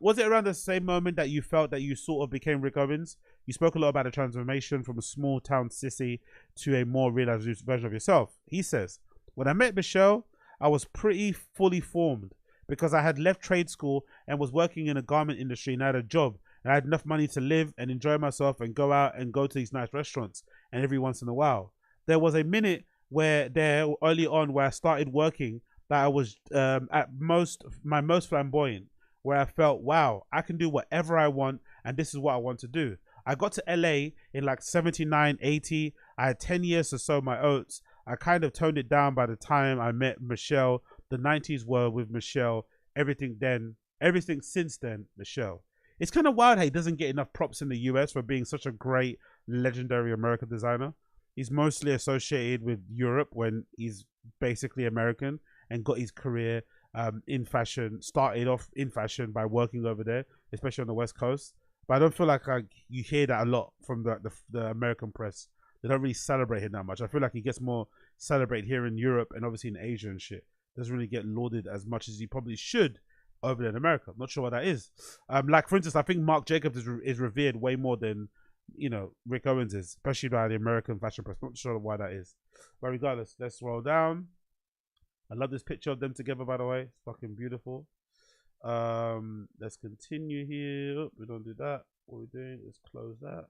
Was it around the same moment that you felt that you sort of became Rick Owens? You spoke a lot about a transformation from a small town sissy to a more realized version of yourself. He says, when I met Michelle, I was pretty fully formed because I had left trade school and was working in a garment industry and I had a job. And I had enough money to live and enjoy myself and go out and go to these nice restaurants and every once in a while. There was a minute early on where I started working that I was at my most flamboyant, where I felt, wow, I can do whatever I want and this is what I want to do. I got to LA in like 79, 80. I had 10 years to sow my oats. I kind of toned it down by the time I met Michelle. The 90s were with Michelle. Everything since then, Michelle. It's kind of wild how he doesn't get enough props in the US for being such a great, legendary American designer. He's mostly associated with Europe when he's basically American and got his career in fashion, started off in fashion by working over there, especially on the West Coast. But I don't feel like you hear that a lot from the American press. They don't really celebrate him that much. I feel like he gets more celebrated here in Europe and obviously in Asia and shit. Doesn't really get lauded as much as he probably should over there in America. I'm not sure what that is. Like, for instance, I think Marc Jacobs is revered way more than, you know, Rick Owens is, especially by the American fashion press. Not sure why that is. But regardless, let's scroll down. I love this picture of them together, by the way. It's fucking beautiful. Let's continue here. Oh, we don't do that. What are we doing? Let's close that.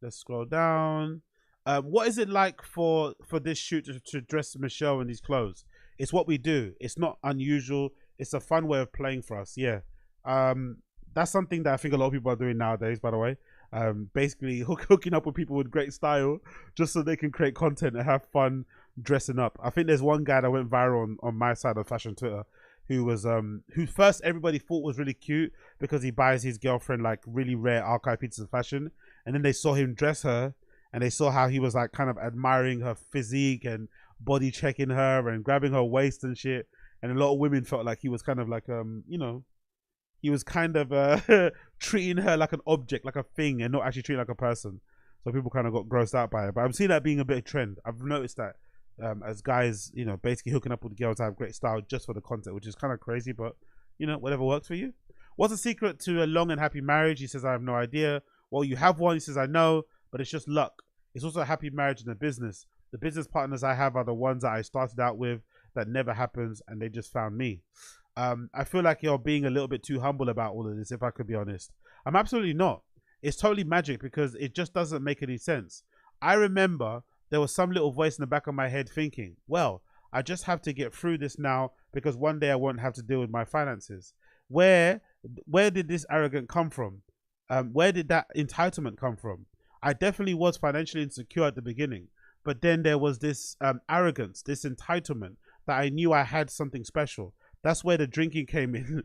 Let's scroll down. What is it like for this shoot to dress Michelle in these clothes? It's what we do. It's not unusual. It's a fun way of playing for us. Yeah. That's something that I think a lot of people are doing nowadays, by the way. Basically hooking up with people with great style just so they can create content and have fun dressing up. I think there's one guy that went viral on my side of fashion Twitter who was who first everybody thought was really cute because he buys his girlfriend like really rare archive pieces of fashion, and then they saw him dress her and they saw how he was like kind of admiring her physique and body checking her and grabbing her waist and shit, and a lot of women felt like he was kind of like you know, he was kind of treating her like an object, like a thing, and not actually treating her like a person. So people kind of got grossed out by it. But I'm seeing that being a bit of trend. I've noticed that as guys, you know, basically hooking up with girls that have great style just for the content, which is kind of crazy, but, you know, whatever works for you. What's the secret to a long and happy marriage? He says, I have no idea. Well, you have one. He says, I know, but it's just luck. It's also a happy marriage in a business. The business partners I have are the ones that I started out with that never happens, and they just found me. I feel like you're being a little bit too humble about all of this, if I could be honest. I'm absolutely not. It's totally magic because it just doesn't make any sense. I remember there was some little voice in the back of my head thinking, well, I just have to get through this now because one day I won't have to deal with my finances. Where did this arrogance come from? Where did that entitlement come from? I definitely was financially insecure at the beginning, but then there was this arrogance, this entitlement that I knew I had something special. That's where the drinking came in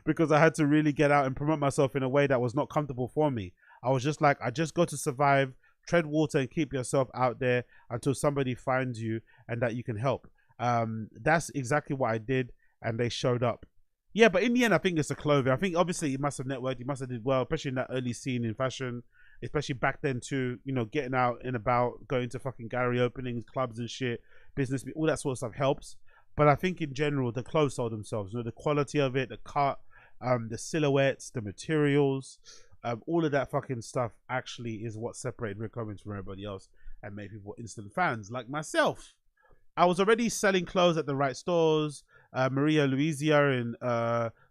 because I had to really get out and promote myself in a way that was not comfortable for me. I was just like, I just got to survive, tread water and keep yourself out there until somebody finds you and that you can help. That's exactly what I did, and they showed up. Yeah, but in the end, I think it's the clothing. I think obviously he must have networked, he must have did well, especially in that early scene in fashion, especially back then too, you know, getting out and about, going to fucking gallery openings, clubs and shit, business, all that sort of stuff helps. But I think in general, the clothes sold themselves. You know, the quality of it, the cut, the silhouettes, the materials, all of that fucking stuff actually is what separated Rick Owens from everybody else and made people instant fans like myself. I was already selling clothes at the right stores, Maria Luisa in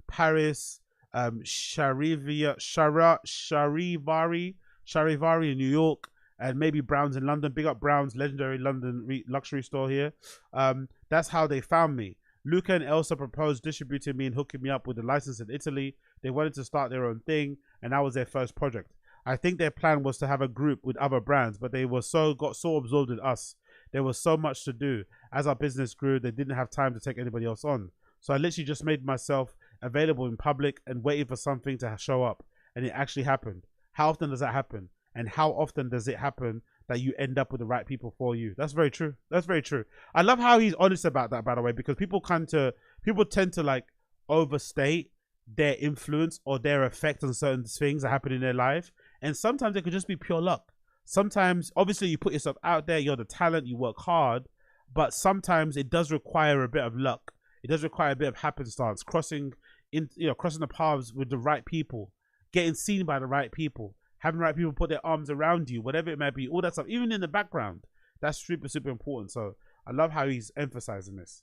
Paris, Charivari in New York, and maybe Brown's in London. Big up Brown's, legendary London luxury store here. That's how they found me. Luca and Elsa proposed distributing me and hooking me up with a license in Italy. They wanted to start their own thing, and that was their first project. I think their plan was to have a group with other brands, but they were got so absorbed in us. There was so much to do. As our business grew, they didn't have time to take anybody else on. So I literally just made myself available in public and waited for something to show up. And it actually happened. How often does that happen? And how often does it happen that you end up with the right people for you? That's very true. That's very true. I love how he's honest about that, by the way, because people tend to like overstate their influence or their effect on certain things that happen in their life. And sometimes it could just be pure luck. Sometimes, obviously, you put yourself out there, you're the talent, you work hard, but sometimes it does require a bit of luck. It does require a bit of happenstance, crossing the paths with the right people, getting seen by the right people, having the right people put their arms around you, whatever it might be, all that stuff, even in the background. That's super, super important. So I love how he's emphasizing this.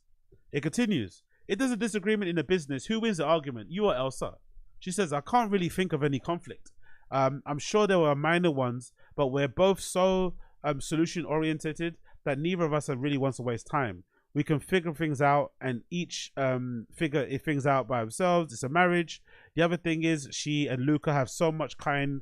It continues. If there's a disagreement in the business, who wins the argument, you or Elsa? She says, I can't really think of any conflict. I'm sure there were minor ones, but we're both so solution oriented that neither of us really wants to waste time. We can figure things out and each figure things out by ourselves. It's a marriage. The other thing is she and Luca have so much kind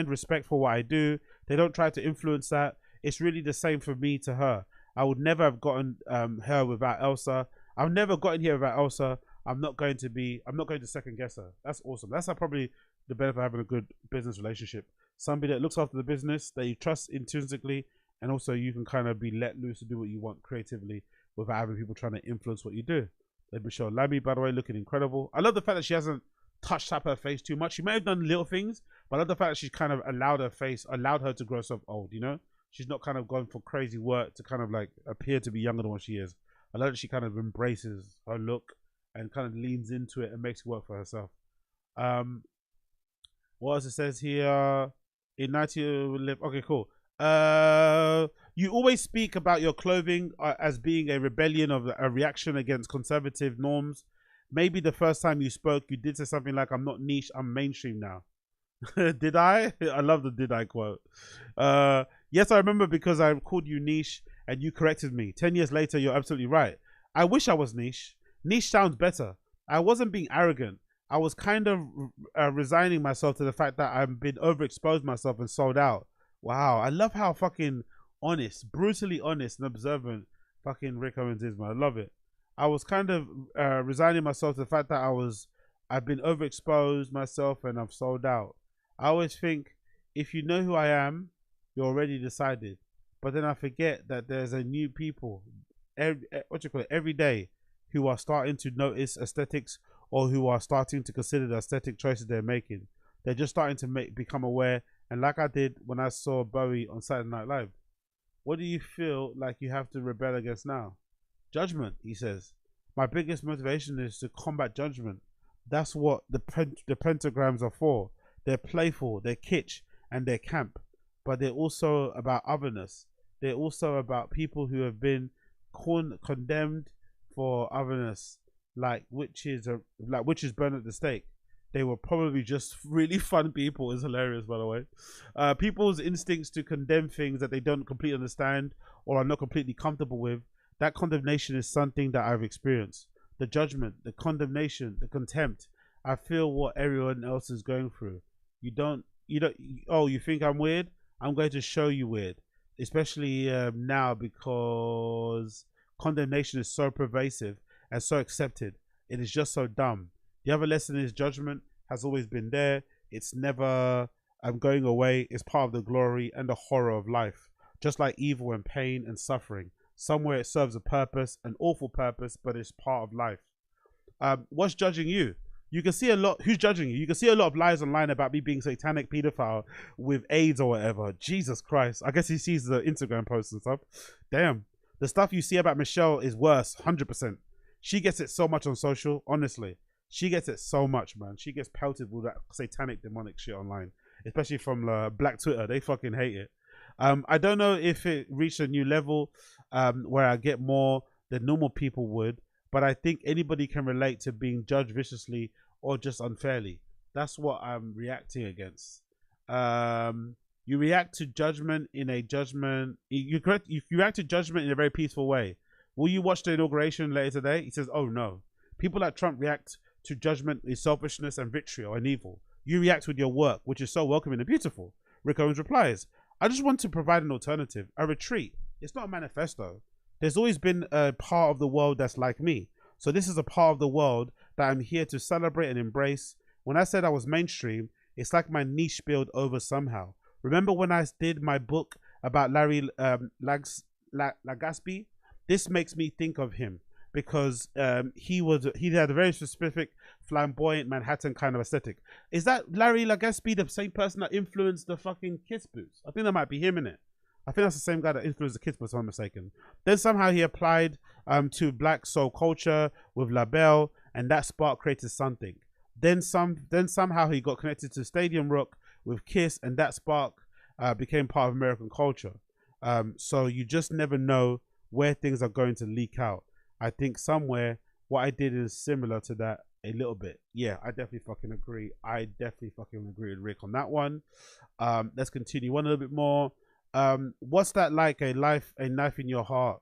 respect for what I do. They don't try to influence that. It's really the same for me to her. I would never have gotten her without Elsa. I've never gotten here without Elsa. I'm not going to second guess her. That's awesome. That's probably the benefit of having a good business relationship. Somebody that looks after the business, that you trust intrinsically, and also you can kind of be let loose to do what you want creatively without having people trying to influence what you do. Let me show Lammy, by the way, looking incredible. I love the fact that she hasn't touched up her face too much. She may have done little things, but I love the fact that she's kind of allowed her to grow so old, you know? She's not kind of going for crazy work to kind of like appear to be younger than what she is. I love that she kind of embraces her look and kind of leans into it and makes it work for herself. What else it says here? In 19, okay, cool. You always speak about your clothing as being a rebellion of a reaction against conservative norms. Maybe the first time you spoke, you did say something like, I'm not niche, I'm mainstream now. Did I? I love the did I quote. Yes, I remember because I called you niche and you corrected me. 10 years later, you're absolutely right. I wish I was niche. Niche sounds better. I wasn't being arrogant. I was kind of resigning myself to the fact that I've been overexposed myself and sold out. Wow, I love how fucking honest, brutally honest and observant fucking Rick Owens is, man. I love it. I was kind of resigning myself to the fact that I've been overexposed myself and I've sold out. I always think, if you know who I am, you're already decided. But then I forget that there's a new people, every day, who are starting to notice aesthetics or who are starting to consider the aesthetic choices they're making. They're just starting to become aware. And like I did when I saw Bowie on Saturday Night Live. What do you feel like you have to rebel against now? Judgment, he says. My biggest motivation is to combat judgment. That's what the pentagrams are for. They're playful, they're kitsch, and they're camp. But they're also about otherness. They're also about people who have been condemned for otherness, like witches burned at the stake. They were probably just really fun people. It's hilarious, by the way. People's instincts to condemn things that they don't completely understand or are not completely comfortable with, that condemnation is something that I've experienced. The judgment, the condemnation, the contempt. I feel what everyone else is going through. You think I'm weird? I'm going to show you weird. Especially now, because condemnation is so pervasive and so accepted. It is just so dumb. The other lesson is judgment has always been there. It's never going away is part of the glory and the horror of life. Just like evil and pain and suffering. Somewhere it serves a purpose, an awful purpose, but it's part of life. What's judging you? You can see a lot. Who's judging you? You can see a lot of lies online about me being satanic pedophile with AIDS or whatever. Jesus Christ. I guess he sees the Instagram posts and stuff. Damn. The stuff you see about Michelle is worse, 100%. She gets it so much on social, honestly. She gets it so much, man. She gets pelted with that satanic, demonic shit online. Especially from Black Twitter. They fucking hate it. I don't know if it reached a new level where I get more than normal people would, but I think anybody can relate to being judged viciously or just unfairly. That's what I'm reacting against. You react to judgment in a judgment. You react to judgment in a very peaceful way. Will you watch the inauguration later today? He says, oh no. People like Trump react to judgment in selfishness and vitriol and evil. You react with your work, which is so welcoming and beautiful. Rick Owens replies, I just want to provide an alternative, a retreat. It's not a manifesto. There's always been a part of the world that's like me. So this is a part of the world that I'm here to celebrate and embrace. When I said I was mainstream, it's like my niche spilled over somehow. Remember when I did my book about Larry Lagaspy? This makes me think of him because he had a very specific flamboyant Manhattan kind of aesthetic. Is that Larry Lagaspy the same person that influenced the fucking Kiss Boots? I think that might be him in it. I think that's the same guy that influenced the Kiss Boots, if I'm not mistaken. Then somehow he applied to black soul culture with LaBelle, and that spark created something. Then somehow he got connected to Stadium Rock with Kiss, and that spark became part of American culture. So you just never know where things are going to leak out. I think somewhere what I did is similar to that a little bit. Yeah, I definitely fucking agree. I definitely fucking agree with Rick on that one. Let's continue one a little bit more. What's that like? A knife in your heart.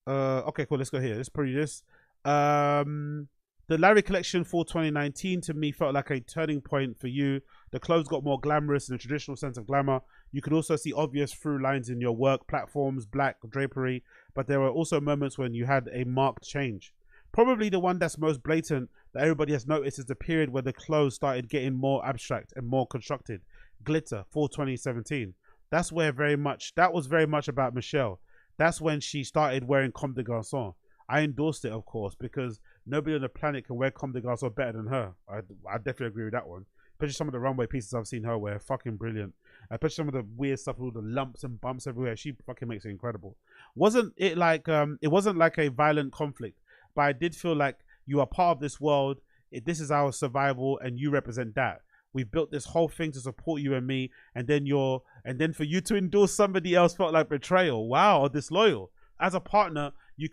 Okay, cool. Let's go here. Let's preview this. The Larry collection for 2019 to me felt like a turning point for you. The clothes got more glamorous in a traditional sense of glamour. You could also see obvious through lines in your work platforms, black drapery, but there were also moments when you had a marked change. Probably the one that's most blatant that everybody has noticed is the period where the clothes started getting more abstract and more constructed. Glitter for 2017. That was very much about Michelle. That's when she started wearing Comme des Garçons. I endorsed it, of course, because nobody on the planet can wear Comme des Garçons better than her. I definitely agree with that one. Especially some of the runway pieces I've seen her wear, fucking brilliant. Especially some of the weird stuff with all the lumps and bumps everywhere. She fucking makes it incredible. Wasn't it like it wasn't like a violent conflict, but I did feel like you are part of this world. This is our survival, and you represent that. We've built this whole thing to support you and me, and then for you to endorse somebody else felt like betrayal. Wow, or disloyal. As a partner, you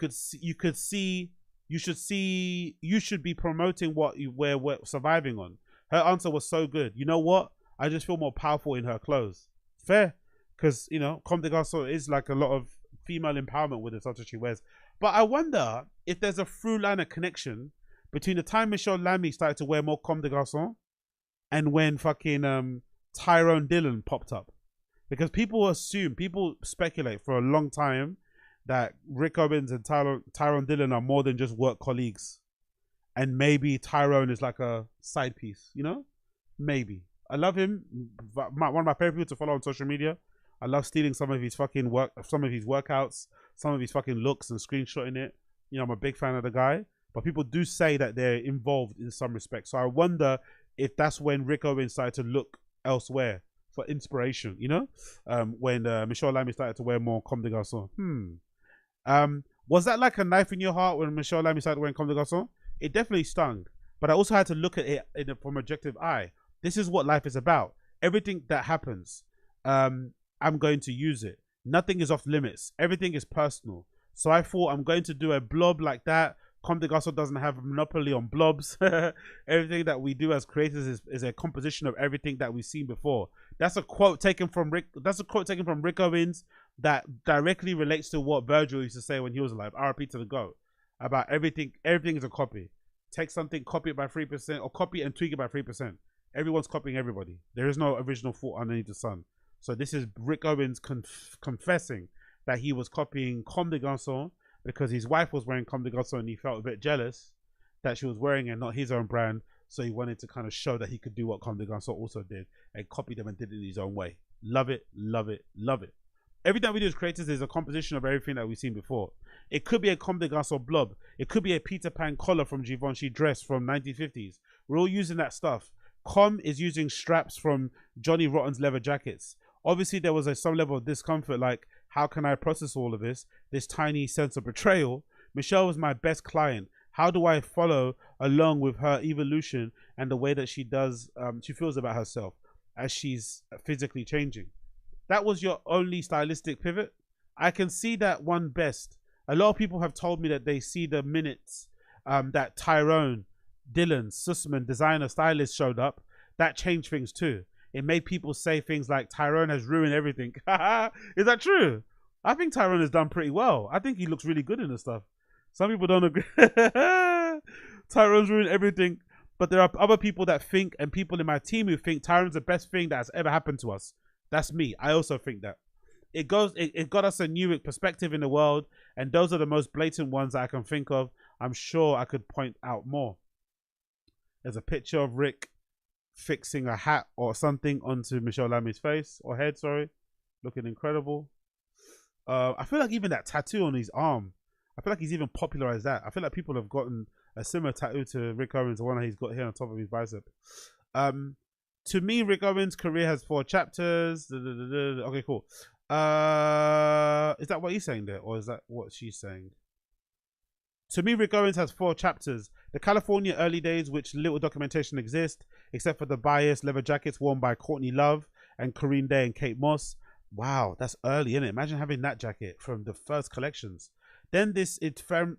should be promoting what we're surviving on. Her answer was so good. You know what? I just feel more powerful in her clothes. Fair, because you know, Comme des Garçons is like a lot of female empowerment with the stuff that she wears. But I wonder if there's a through line of connection between the time Michelle Lamy started to wear more Comme des Garçons and when fucking Tyrone Dillon popped up. Because people speculate for a long time that Rick Owens and Tyrone Dillon are more than just work colleagues. And maybe Tyrone is like a side piece, you know? Maybe. I love him. One of my favorite people to follow on social media. I love stealing some of his fucking some of his workouts, some of his fucking looks and screenshotting it. You know, I'm a big fan of the guy. But people do say that they're involved in some respect. So I wonder if that's when Rick Owens started to look elsewhere for inspiration, you know? When Michelle Lamy started to wear more Comme des Garçons. Was that like a knife in your heart when Michelle Lamy started wearing Comme des Garçons? It definitely stung. But I also had to look at it from an objective eye. This is what life is about. Everything that happens, I'm going to use it. Nothing is off limits. Everything is personal. So I thought I'm going to do a blob like that. Comme des Garçons doesn't have a monopoly on blobs. Everything that we do as creators is a composition of everything that we've seen before. That's a quote taken from Rick. That's a quote taken from Rick Owens that directly relates to what Virgil used to say when he was alive. RIP to the GOAT. About everything. Everything is a copy. Take something, copy it by 3%, or copy and tweak it by 3%. Everyone's copying everybody. There is no original thought underneath the sun. So this is Rick Owens confessing that he was copying Comme des Garçons because his wife was wearing Comme des Garçons and he felt a bit jealous that she was wearing it, not his own brand. So he wanted to kind of show that he could do what Comme des Garçons also did and copied them and did it in his own way. Love it, love it, love it. Everything that we do as creators is a composition of everything that we've seen before. It could be a Comme des Garçons blob. It could be a Peter Pan collar from Givenchy dress from 1950s. We're all using that stuff. Com is using straps from Johnny Rotten's leather jackets. Obviously, there was some level of discomfort, like, how can I process all of this? This tiny sense of betrayal. Michelle was my best client. How do I follow along with her evolution and the way that she does, she feels about herself as she's physically changing? That was your only stylistic pivot? I can see that one best. A lot of people have told me that they see the minutes that Tyrone, Dylan, Sussman, designer, stylist showed up. That changed things too. It made people say things like Tyrone has ruined everything. Is that true? I think Tyrone has done pretty well. I think he looks really good in this stuff. Some people don't agree. Tyrone's ruined everything. But there are other people that think, and people in my team who think Tyrone's the best thing that has ever happened to us. That's me. I also think that. It got us a new perspective in the world, and those are the most blatant ones that I can think of. I'm sure I could point out more. There's a picture of Rick fixing a hat or something onto Michelle Lamy's face, or head, sorry. Looking incredible. I feel like even that tattoo on his arm, I feel like he's even popularized that. I feel like people have gotten a similar tattoo to Rick Owens, the one that he's got here on top of his bicep. To me, Rick Owens' career has 4 chapters. Okay, cool. Is that what he's saying there, or is that what she's saying? To me, Rick Owens has 4 chapters. The California early days, which little documentation exists, except for the biased leather jackets worn by Courtney Love and Corinne Day and Kate Moss. Wow, that's early, isn't it? Imagine having that jacket from the first collections. Then this ethereal,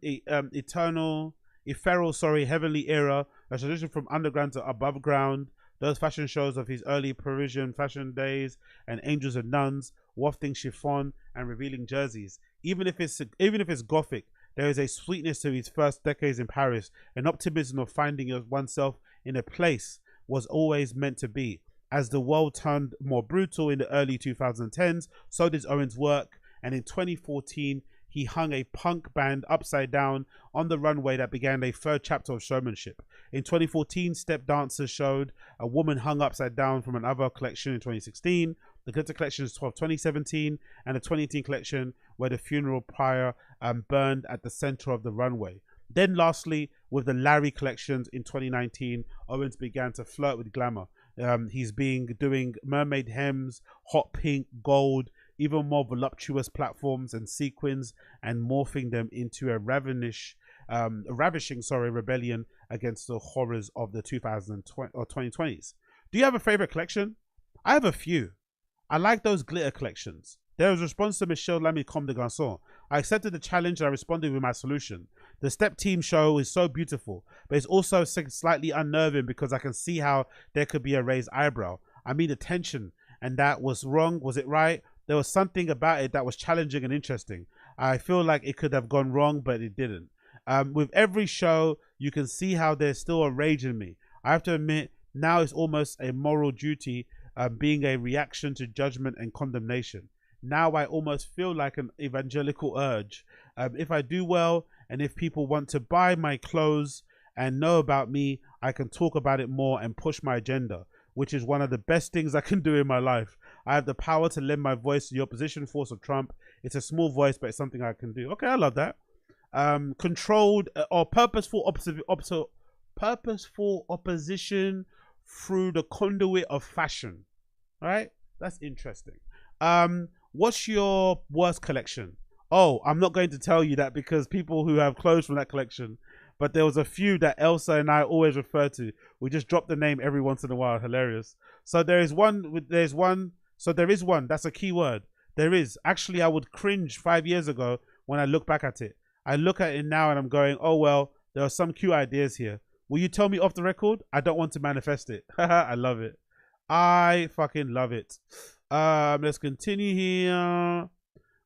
heavenly era, a transition from underground to above ground. Those fashion shows of his early Parisian fashion days and angels and nuns, wafting chiffon and revealing jerseys. Even if it's gothic, there is a sweetness to his first decades in Paris, an optimism of finding oneself in a place was always meant to be. As the world turned more brutal in the early 2010s, so did Owens' work, and in 2014, he hung a punk band upside down on the runway that began a 3rd chapter of showmanship. In 2014, Step Dancers showed a woman hung upside down from another collection in 2016. The Glitter collection is 2017, and the 2018 collection where the funeral pyre burned at the center of the runway. Then lastly, with the Larry collections in 2019, Owens began to flirt with glamour. He's doing mermaid hems, hot pink, gold, even more voluptuous platforms and sequins, and morphing them into a ravishing rebellion against the horrors of the 2020s. Do you have a favorite collection? I have a few. I like those glitter collections. There was a response to Michelle Lamy Comme des Garçons. I accepted the challenge and I responded with my solution. The Step Team show is so beautiful, but it's also slightly unnerving because I can see how there could be a raised eyebrow. I mean the tension, and that was wrong. Was it right? There was something about it that was challenging and interesting. I feel like it could have gone wrong, but it didn't. With every show, you can see how there's still a rage in me. I have to admit, now it's almost a moral duty, being a reaction to judgment and condemnation. Now I almost feel like an evangelical urge. If I do well, and if people want to buy my clothes and know about me, I can talk about it more and push my agenda, which is one of the best things I can do in my life. I have the power to lend my voice to the opposition force of Trump. It's a small voice, but it's something I can do. Okay, I love that. Controlled or purposeful opposition through the conduit of fashion. All right, that's interesting. What's your worst collection? Oh, I'm not going to tell you that because people who have clothes from that collection, but there was a few that Elsa and I always refer to. We just drop the name every once in a while. Hilarious. So there is one. That's a key word. There is. Actually, I would cringe 5 years ago when I look back at it. I look at it now and I'm going, oh, well, there are some cute ideas here. Will you tell me off the record? I don't want to manifest it. I love it. I fucking love it. Let's continue here.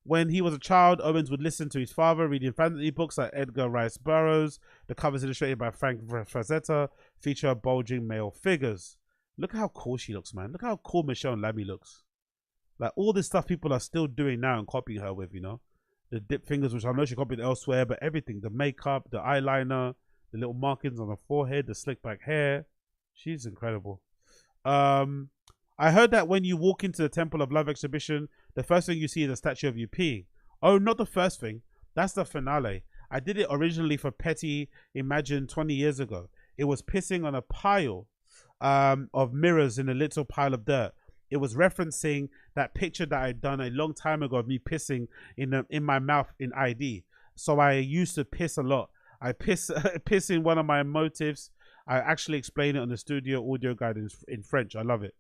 When he was a child, Owens would listen to his father reading fantasy books like Edgar Rice Burroughs. The covers illustrated by Frank Frazetta feature bulging male figures. Look how cool she looks, man. Look how cool Michelle Lamy looks. Like all this stuff people are still doing now and copying her with, you know. The dip fingers, which I know she copied elsewhere, but everything. The makeup, the eyeliner, The little markings on her forehead, the slick back hair. She's incredible. I heard that when you walk into the Temple of Love exhibition, the first thing you see is a statue of you peeing. Oh, not the first thing. That's the finale. I did it originally for Petty Imagine 20 years ago. It was pissing on a pile of mirrors in a little pile of dirt. It was referencing that picture that I'd done a long time ago of me pissing in my mouth in ID. So I used to piss a lot. I piss in one of my motives. I actually explain it on the studio audio guide in French. I love it.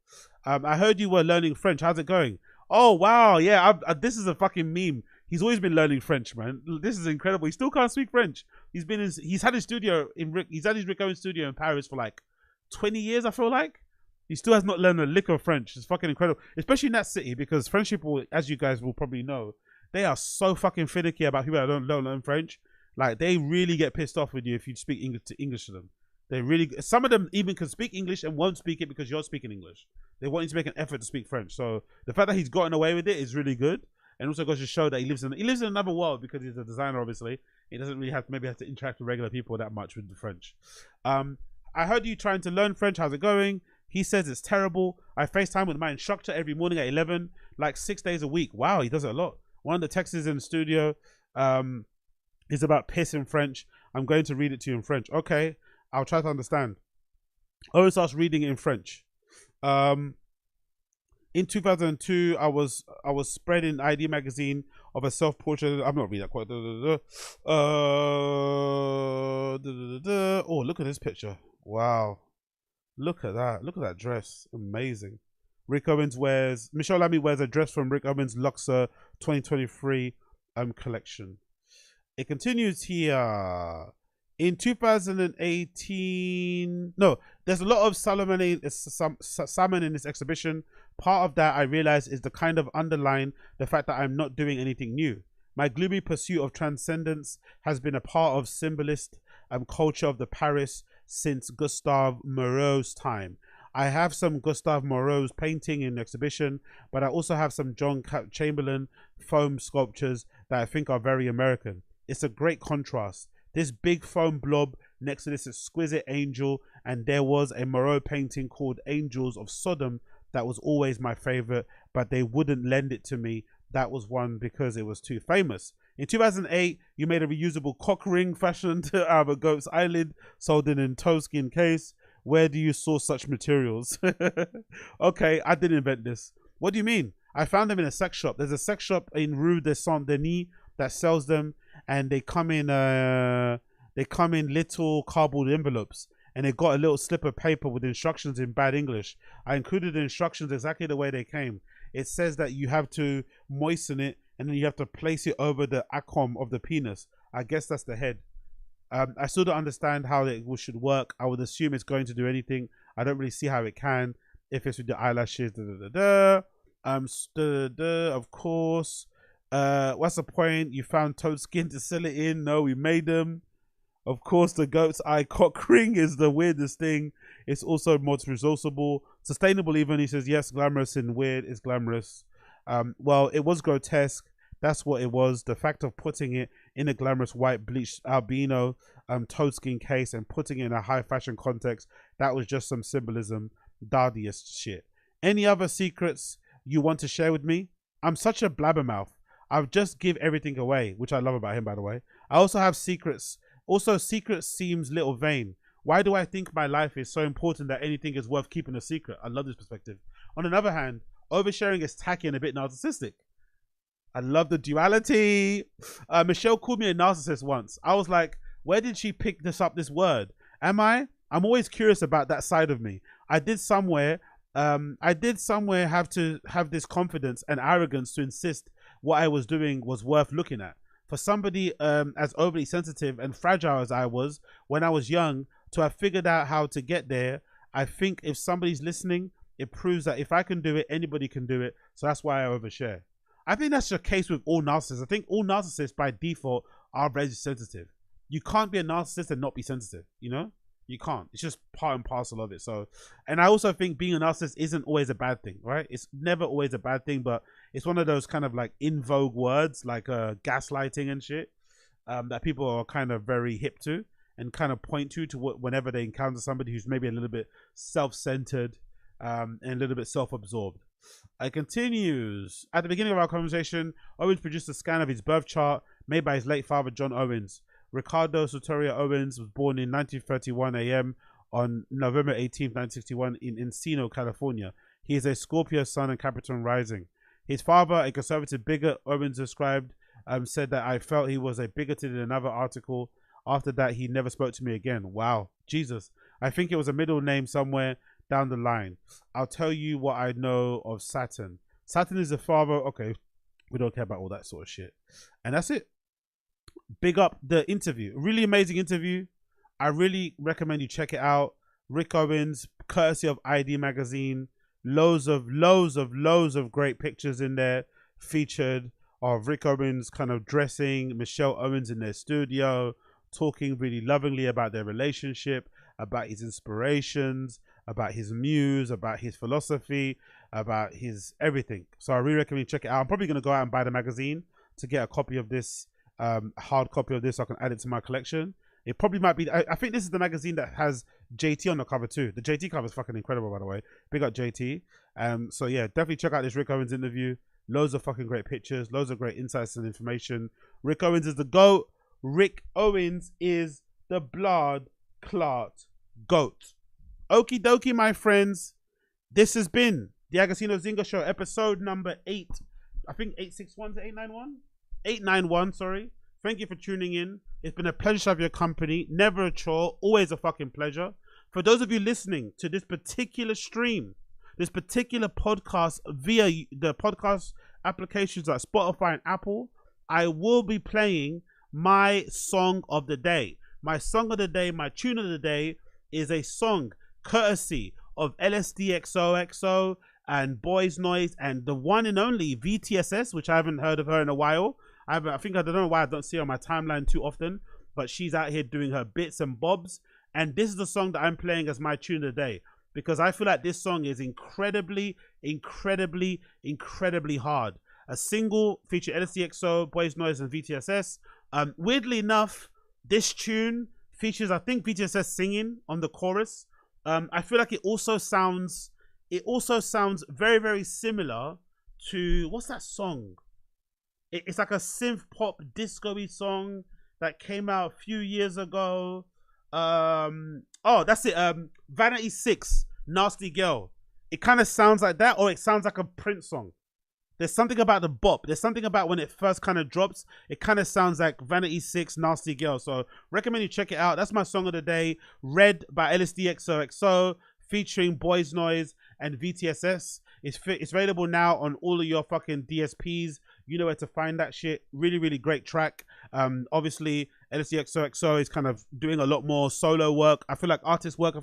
I heard you were learning French. How's it going? Oh, wow. Yeah, this is a fucking meme. He's always been learning French, man. This is incredible. He still can't speak French. He's had his Rick Owens studio in Paris for like 20 years, I feel like. He still has not learned a lick of French. It's fucking incredible. Especially in that city, because French people, as you guys will probably know, they are so fucking finicky about people that don't learn French. Like, they really get pissed off with you if you speak English to them. They really, some of them even can speak English and won't speak it because you're speaking English. They want you to make an effort to speak French. So the fact that he's gotten away with it is really good. And also goes to show that he lives in another world because he's a designer, obviously. He doesn't really have to interact with regular people that much with the French. I heard you trying to learn French. How's it going? He says it's terrible. I FaceTime with my instructor every morning at 11, like 6 days a week. Wow, he does it a lot. One of the texts in the studio is about piss in French. I'm going to read it to you in French. Okay, I'll try to understand. Always starts reading it in French. In 2002, I was spreading ID magazine of a self-portrait. I'm not reading that quite. Oh, look at this picture. Wow. Look at that. Look at that dress. Amazing. Michelle Lamy wears a dress from Rick Owens' Luxor 2023 collection. It continues here. In 2018, no, there's a lot of salmon in this exhibition. Part of that I realize is the kind of underline the fact that I'm not doing anything new. My gloomy pursuit of transcendence has been a part of symbolist culture of the Paris since Gustave Moreau's time. I have some Gustave Moreau's painting in the exhibition, but I also have some John Chamberlain foam sculptures that I think are very American. It's a great contrast. This big foam blob next to this exquisite angel, and there was a Moreau painting called Angels of Sodom that was always my favorite, but they wouldn't lend it to me. That was one because it was too famous. In 2008, you made a reusable cock ring fashioned out of a goat's eyelid, sold in a toe skin case. Where do you source such materials? Okay, I didn't invent this. What do you mean? I found them in a sex shop. There's a sex shop in Rue de Saint-Denis that sells them, and they come in little cardboard envelopes, and they got a little slip of paper with instructions in bad English. I included the instructions exactly the way they came. It says that you have to moisten it, and then you have to place it over the acom of the penis. I guess that's the head. I still don't understand how it should work. I would assume it's going to do anything. I don't really see how it can. If it's with the eyelashes, of course. What's the point? You found toad skin to sell it in? No, we made them. Of course, the goat's eye cock ring is the weirdest thing. It's also most resourceable. Sustainable even, he says, yes, glamorous and weird is glamorous. Well, it was grotesque. That's what it was. The fact of putting it in a glamorous white bleached albino toad skin case and putting it in a high fashion context, that was just some symbolism. Dardiest shit. Any other secrets you want to share with me? I'm such a blabbermouth. I'll just give everything away, which I love about him, by the way. I also have secrets. Also, secrets seems little vain. Why do I think my life is so important that anything is worth keeping a secret? I love this perspective. On the other hand, oversharing is tacky and a bit narcissistic. I love the duality. Michelle called me a narcissist once. I was like, where did she pick this word? Am I? I'm always curious about that side of me. I did somewhere have to have this confidence and arrogance to insist what I was doing was worth looking at. For somebody as overly sensitive and fragile as I was when I was young, to have figured out how to get there, I think if somebody's listening, it proves that if I can do it, anybody can do it. So that's why I overshare. I think that's the case with all narcissists. I think all narcissists by default are very sensitive. You can't be a narcissist and not be sensitive, you know? You can't. It's just part and parcel of it. So, and I also think being a narcissist isn't always a bad thing, right? It's never always a bad thing, but it's one of those kind of like in vogue words like gaslighting and shit that people are kind of very hip to. and kind of point to what whenever they encounter somebody who's maybe a little bit self-centered and a little bit self-absorbed. It continues. At the beginning of our conversation, Owens produced a scan of his birth chart made by his late father, John Owens. Ricardo Soteria Owens was born in 1931 AM on November 18, 1961 in Encino, California. He is a Scorpio sun and Capricorn rising. His father, a conservative bigot, Owens described, said that I felt he was a bigoted in another article. After that, he never spoke to me again. Wow. Jesus. I think it was a middle name somewhere down the line. I'll tell you what I know of Saturn. Saturn is the father. Okay, we don't care about all that sort of shit. And that's it. Big up the interview. Really amazing interview. I really recommend you check it out. Rick Owens, courtesy of ID Magazine. Loads of great pictures in there featured of Rick Owens kind of dressing Michelle Owens in their studio, talking really lovingly about their relationship, about his inspirations, about his muse, about his philosophy, about his everything. So I really recommend you check it out. I'm probably going to go out and buy the magazine to get a copy of this, hard copy of this, so I can add it to my collection. It probably might be, I think this is the magazine that has JT on the cover too. The JT cover is fucking incredible, by the way. Big up JT. So yeah, definitely check out this Rick Owens interview. Loads of fucking great pictures, loads of great insights and information. Rick Owens is the GOAT. Rick Owens is the blood clot GOAT. Okie dokie, my friends. This has been the Agostinho Zinga Show, episode number 8. I think 861 to 891? 891, sorry. Thank you for tuning in. It's been a pleasure to have your company. Never a chore, always a fucking pleasure. For those of you listening to this particular stream, this particular podcast via the podcast applications like Spotify and Apple, I will be playing my song of the day. My song of the day, my tune of the day is a song courtesy of LSDXOXO and Boys Noize and the one and only VTSS, which I haven't heard of her in a while. I don't know why I don't see her on my timeline too often, but she's out here doing her bits and bobs. And this is the song that I'm playing as my tune of the day, because I feel like this song is incredibly hard. A single featuring LSDXO, Boys Noize and VTSS. Weirdly enough, this tune features, I think, VTSS singing on the chorus. I feel like it also sounds very, very similar to, what's that song? It's like a synth pop disco-y song that came out a few years ago. Oh, that's it. Vanity 6, Nasty Girl. It kind of sounds like that, or it sounds like a Prince song. There's something about the bop. There's something about when it first kind of drops. It kind of sounds like Vanity 6, Nasty Girl. So recommend you check it out. That's my song of the day. Red by LSDXOXO, featuring Boys Noize and VTSS. It's available now on all of your fucking DSPs. You know where to find that shit. Really great track. Obviously, LSDXOXO is kind of doing a lot more solo work. I feel like artist work, I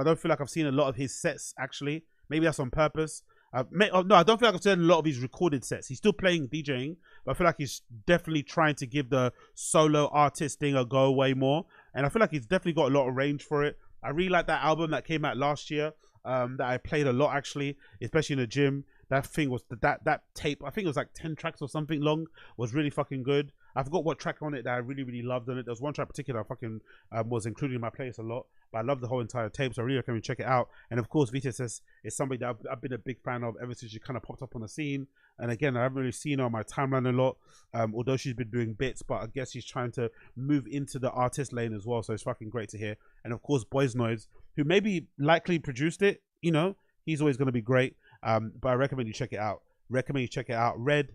don't feel like I've seen a lot of his sets, actually. Maybe that's on purpose. No, I don't feel like I've seen a lot of his recorded sets. He's still playing DJing, but I feel like he's definitely trying to give the solo artist thing a go way more. And I feel like he's definitely got a lot of range for it. I really like that album that came out last year, that I played a lot, actually, especially in the gym. That thing was, that tape, I think it was like 10 tracks or something long, was really fucking good. I forgot what track on it that I really loved on it. There was one track in particular I fucking was included in my playlist a lot, but I love the whole entire tape, so I really recommend you check it out. And of course, VTSS is somebody that I've been a big fan of ever since she kind of popped up on the scene. And again, I haven't really seen her on my timeline a lot, although she's been doing bits, but I guess she's trying to move into the artist lane as well, so it's fucking great to hear. And of course, Boys Noize, who maybe likely produced it, you know, he's always going to be great. But I recommend you check it out. Red,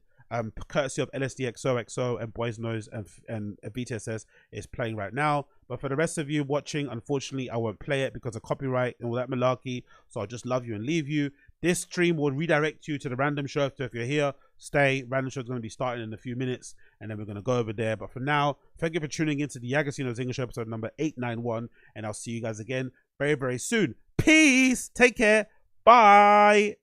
courtesy of LSDXOXO and Boys Noize and VTSS is playing right now. But for the rest of you watching, unfortunately, I won't play it because of copyright and all that malarkey. So I'll just love you and leave you. This stream will redirect you to the random show. So if you're here, stay. Random show is going to be starting in a few minutes, and then we're going to go over there. But for now, thank you for tuning into the Agostinho Zinga Show, episode number 891, and I'll see you guys again very soon. Peace. Take care. Bye.